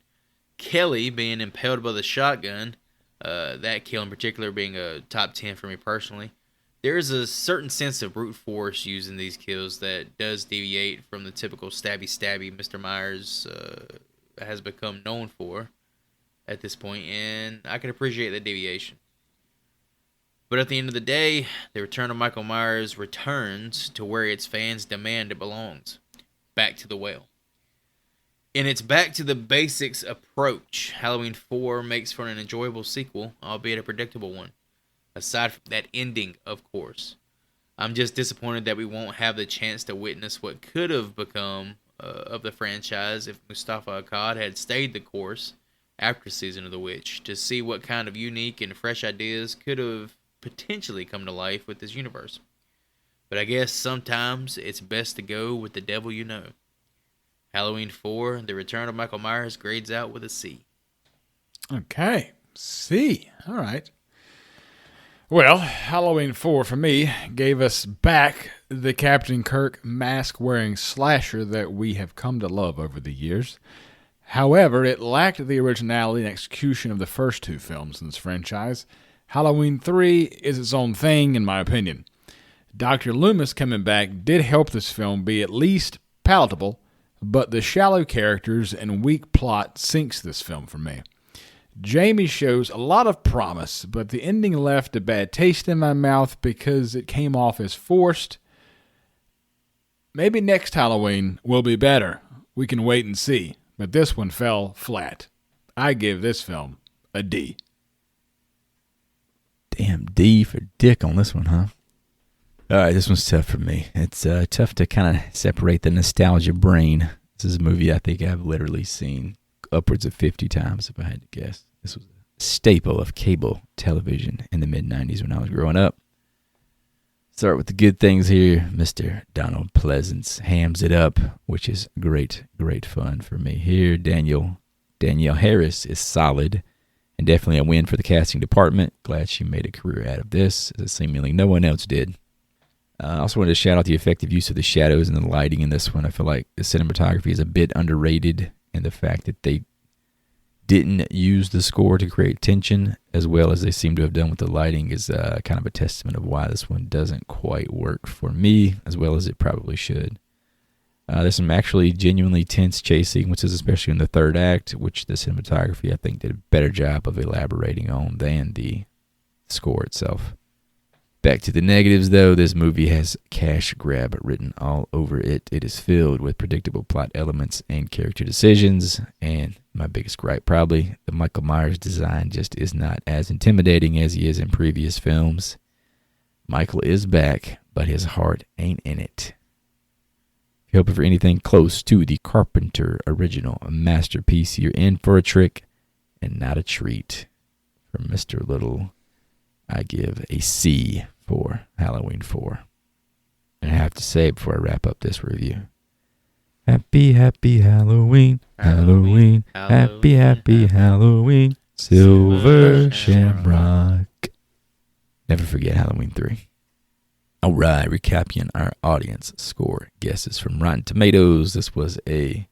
Kelly being impaled by the shotgun, that kill in particular being a top 10 for me personally. There is a certain sense of brute force used in these kills that does deviate from the typical stabby Mr. Myers has become known for at this point, and I can appreciate that deviation. But at the end of the day, the return of Michael Myers returns to where its fans demand it belongs. Back to the well. In its back to the basics approach, Halloween 4 makes for an enjoyable sequel, albeit a predictable one. Aside from that ending, of course. I'm just disappointed that we won't have the chance to witness what could have become of the franchise if Mustafa Akkad had stayed the course after Season of the Witch, to see what kind of unique and fresh ideas could have potentially come to life with this universe. But I guess sometimes it's best to go with the devil you know. Halloween 4, The Return of Michael Myers, grades out with a C. Okay, C. All right. Well, Halloween 4 for me gave us back the Captain Kirk mask-wearing slasher that we have come to love over the years. However, it lacked the originality and execution of the first two films in this franchise. Halloween 3 is its own thing, in my opinion. Dr. Loomis coming back did help this film be at least palatable, but the shallow characters and weak plot sinks this film for me. Jamie shows a lot of promise, but the ending left a bad taste in my mouth because it came off as forced. Maybe next Halloween will be better. We can wait and see, but this one fell flat. I give this film a D. Damn, D for dick on this one, huh? All right, this one's tough for me. It's tough to kind of separate the nostalgia brain. This is a movie I think I've literally seen upwards of 50 times, if I had to guess. This was a staple of cable television in the mid-90s when I was growing up. Start with the good things here. Mr. Donald Pleasance hams it up, which is great fun for me here. Danielle Harris is solid, and definitely a win for the casting department. Glad she made a career out of this, as seemingly no one else did. I also wanted to shout out the effective use of the shadows and the lighting in this one. I feel like the cinematography is a bit underrated, and the fact that they didn't use the score to create tension as well as they seem to have done with the lighting is kind of a testament of why this one doesn't quite work for me as well as it probably should. There's some actually genuinely tense chase sequences, especially in the third act, which the cinematography, I think, did a better job of elaborating on than the score itself. Back to the negatives, though. This movie has cash grab written all over it. It is filled with predictable plot elements and character decisions. And my biggest gripe, probably, the Michael Myers design just is not as intimidating as he is in previous films. Michael is back, but his heart ain't in it. If you're hoping for anything close to the Carpenter original masterpiece, you're in for a trick and not a treat. From Mr. Little, I give a C for Halloween 4. And I have to say before I wrap up this review, happy, happy Halloween, Halloween, happy, happy Halloween, Silver Shamrock. Never forget Halloween 3. All right, recapping our audience score guesses from Rotten Tomatoes. This was a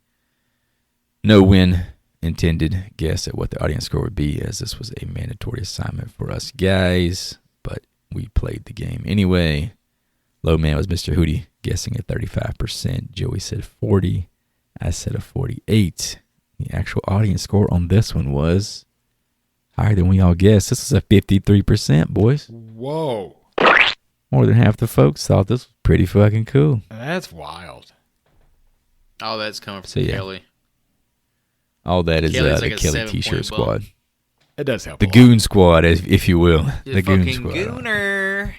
no-win intended guess at what the audience score would be, as this was a mandatory assignment for us guys, but we played the game anyway. Low man was Mr. Hootie, guessing at 35%. Joey said 40. I said a 48. The actual audience score on this one was higher than we all guessed. This was a 53%, boys. Whoa. More than half the folks thought this was pretty fucking cool. That's wild. All that's coming from Kelly. All that is Kelly's the like Kelly T-shirt squad. It does help. The Goon Squad, if you will. The Goon fucking Squad. Gooner.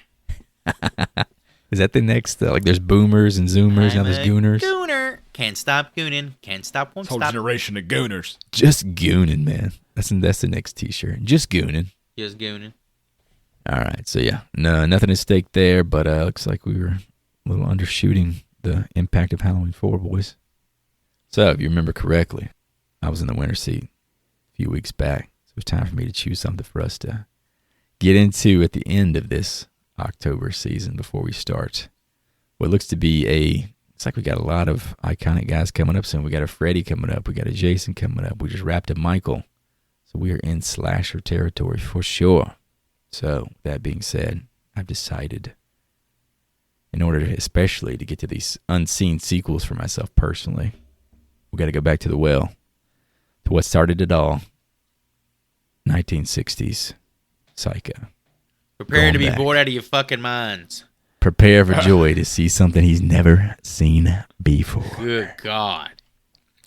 Is that the next? Like, there's Boomers and Zoomers, now there's Gooners. Gooner. Can't stop gooning. Can't stop, won't Whole stop. generation of Gooners. Just Gooning, man. That's the next T-shirt. Just Gooning. Just gooning. All right, so yeah, no, nothing at stake there, but looks like we were a little undershooting the impact of Halloween 4, boys. So, if you remember correctly, I was in the winner's seat a few weeks back. So it was time for me to choose something for us to get into at the end of this October season before we start what looks to be it's like we got a lot of iconic guys coming up soon. We got a Freddy coming up. We got a Jason coming up. We just wrapped a Michael. So we are in slasher territory for sure. So, that being said, I've decided, in order especially to get to these unseen sequels for myself personally, we got to go back to the well, to what started it all, 1960s Psycho. Prepare to be bored out of your fucking minds. Prepare for Joy to see something he's never seen before. Good God.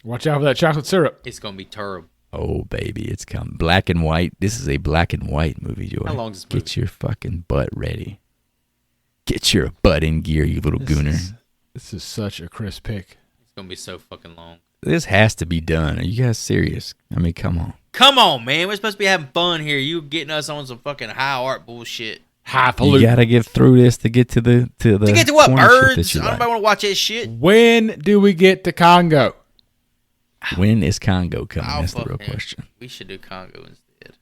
Watch out for that chocolate syrup. It's going to be terrible. Oh, baby, it's coming. Black and white. This is a black and white movie, Joy. How long is this movie? Get your fucking butt ready. Get your butt in gear, you little gooner. This is such a crisp pick. It's going to be so fucking long. This has to be done. Are you guys serious? I mean, come on. Come on, man. We're supposed to be having fun here. You getting us on some fucking high art bullshit. Highfalutin. You gotta get through this to get to the To get to what, corner shit birds? that you like. Nobody want to watch that shit. When do we get to Congo? When is Congo coming? Oh, That's the real fuck, man. question. We should do Congo instead.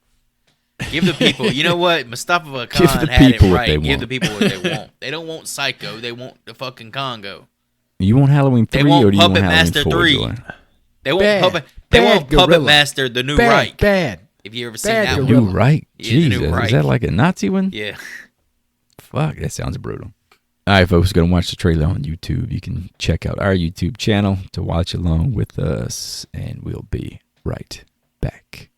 Give the people, you know what? Mustafa Give Khan the had it people what right. they Give want. the people what they want. They don't want Psycho. They want the fucking Congo. You want Halloween 3 They want or do you want Puppet Halloween Master 4? 3. Joy? They want Bad. Puppet. They Bad want Puppet gorilla. Master, the new Bad, Reich. bad. Have you ever seen Bad that gorilla. one? New Reich? Yeah, the new Jesus, Reich. is that like a Nazi one? Yeah. Fuck, that sounds brutal. All right, folks, go and watch the trailer on YouTube. You can check out our YouTube channel to watch along with us, and we'll be right back.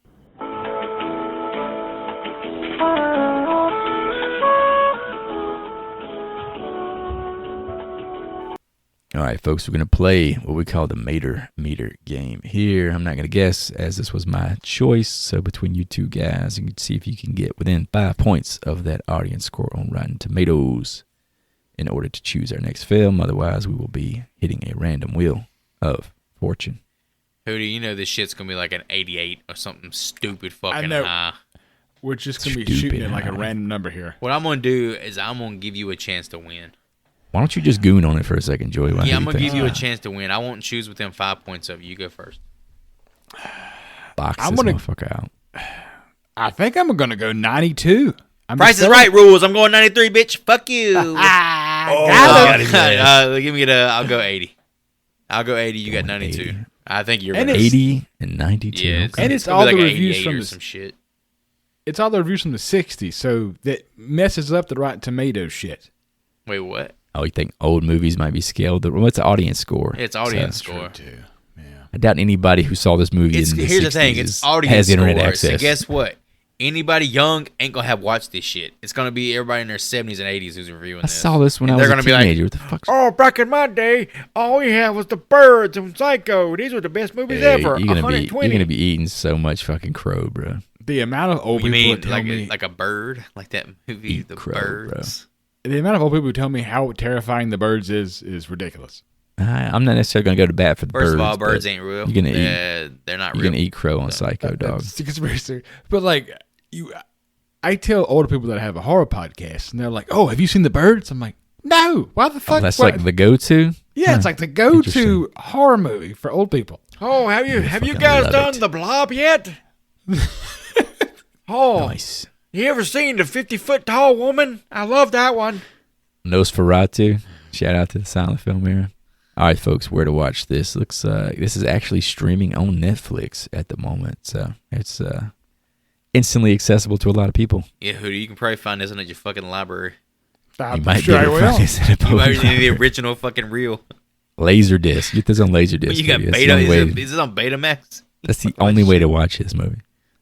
All right, folks, we're going to play what we call the Mater Meter game here. I'm not going to guess, as this was my choice. So between you two guys, you can see if you can get within 5 points of that audience score on Rotten Tomatoes in order to choose our next film. Otherwise, we will be hitting a random wheel of fortune. Hootie, you know this shit's going to be like an 88 or something stupid fucking I know. high. We're just going to be Stupid shooting at like a high. random number here. What I'm going to do is I'm going to give you a chance to win. Why don't you just goon on it for a second, Joey? Yeah, I'm going to give you a chance to win. I won't choose within 5 points of you. You go first. Box I'm this gonna- motherfucker out. I think I'm going to go 92. Price is right rules. I'm going 93, bitch. Fuck you. Got it. Give me I'll go 80. I'll go 80. You got 92. 80. I think you're And right. it's- 80 and 92. Yeah, Okay. And it's gonna all be the like an reviews 88 from or the- some shit. It's all the reviews from the 60s, so that messes up the Rotten Tomatoes shit. Wait, what? Oh, you think old movies might be scaled? What's the audience score? It's audience score. Too. Yeah. I doubt anybody who saw this movie in the Here's 60s the thing. It's audience has internet score. access. So guess what? Anybody young ain't gonna have watched this shit. It's gonna be everybody in their 70s and 80s who's reviewing this. I saw this when I was a teenager. What the fuck? Oh, back in my day, all we had was The Birds and Psycho. These were the best movies ever. You're gonna be eating so much fucking crow, bro. The amount of old people that tell me, like a bird, like that movie, The crow, Birds. Bro. The amount of old people who tell me how terrifying The Birds is ridiculous. I'm not necessarily gonna go to bat for the birds. First of all, birds ain't real. You're gonna eat. They're not real. You're gonna eat crow on Psycho, dog. It's conspiracy. But like I tell older people that I have a horror podcast, and they're like, "Oh, have you seen The Birds?" I'm like, "No. Why the fuck?" That's like the go-to. Yeah, it's like the go-to horror movie for old people. Oh, have you guys done The Blob yet? Oh, nice. You ever seen the 50-foot tall woman? I love that one. Nosferatu. Shout out to the silent film era. All right, folks, where to watch this? Looks this is actually streaming on Netflix at the moment, so it's instantly accessible to a lot of people. Yeah, you can probably find this in your fucking library. You might be able to find this at a You might need the original fucking reel. Laserdisc. Get this on Laserdisc. Well, you got Beta. Is it on Betamax? That's the only way to watch this movie.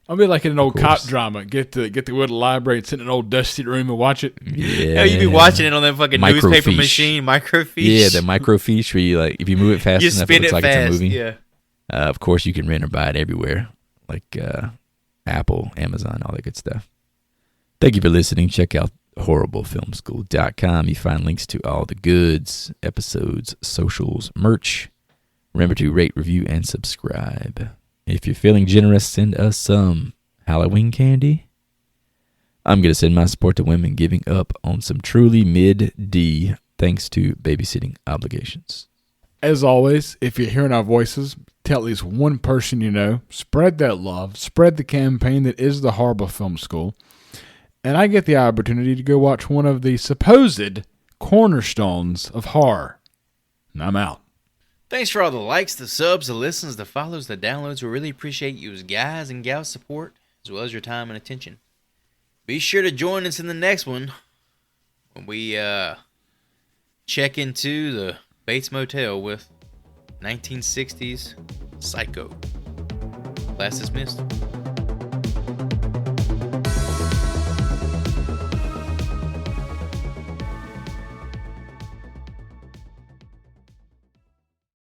I'll be like in an old cop drama. Get the wood library and sit in an old dusty room and watch it. Yeah, you be watching it on that fucking newspaper machine, microfiche. Yeah, the microfiche where you if you move it fast enough, it looks like fast. It's a movie. Yeah. Of course, you can rent or buy it everywhere, like Apple, Amazon, all that good stuff. Thank you for listening. Check out horriblefilmschool.com. You find links to all the goods, episodes, socials, merch. Remember to rate, review, and subscribe. If you're feeling generous, send us some Halloween candy. I'm going to send my support to women giving up on some truly mid-D thanks to babysitting obligations. As always, if you're hearing our voices, tell at least one person you know. Spread that love. Spread the campaign that is the Horrible Film School. And I get the opportunity to go watch one of the supposed cornerstones of horror. And I'm out. Thanks for all the likes, the subs, the listens, the follows, the downloads. We really appreciate you as guys and gals support, as well as your time and attention. Be sure to join us in the next one when we check into the Bates Motel with 1960s Psycho. Class dismissed.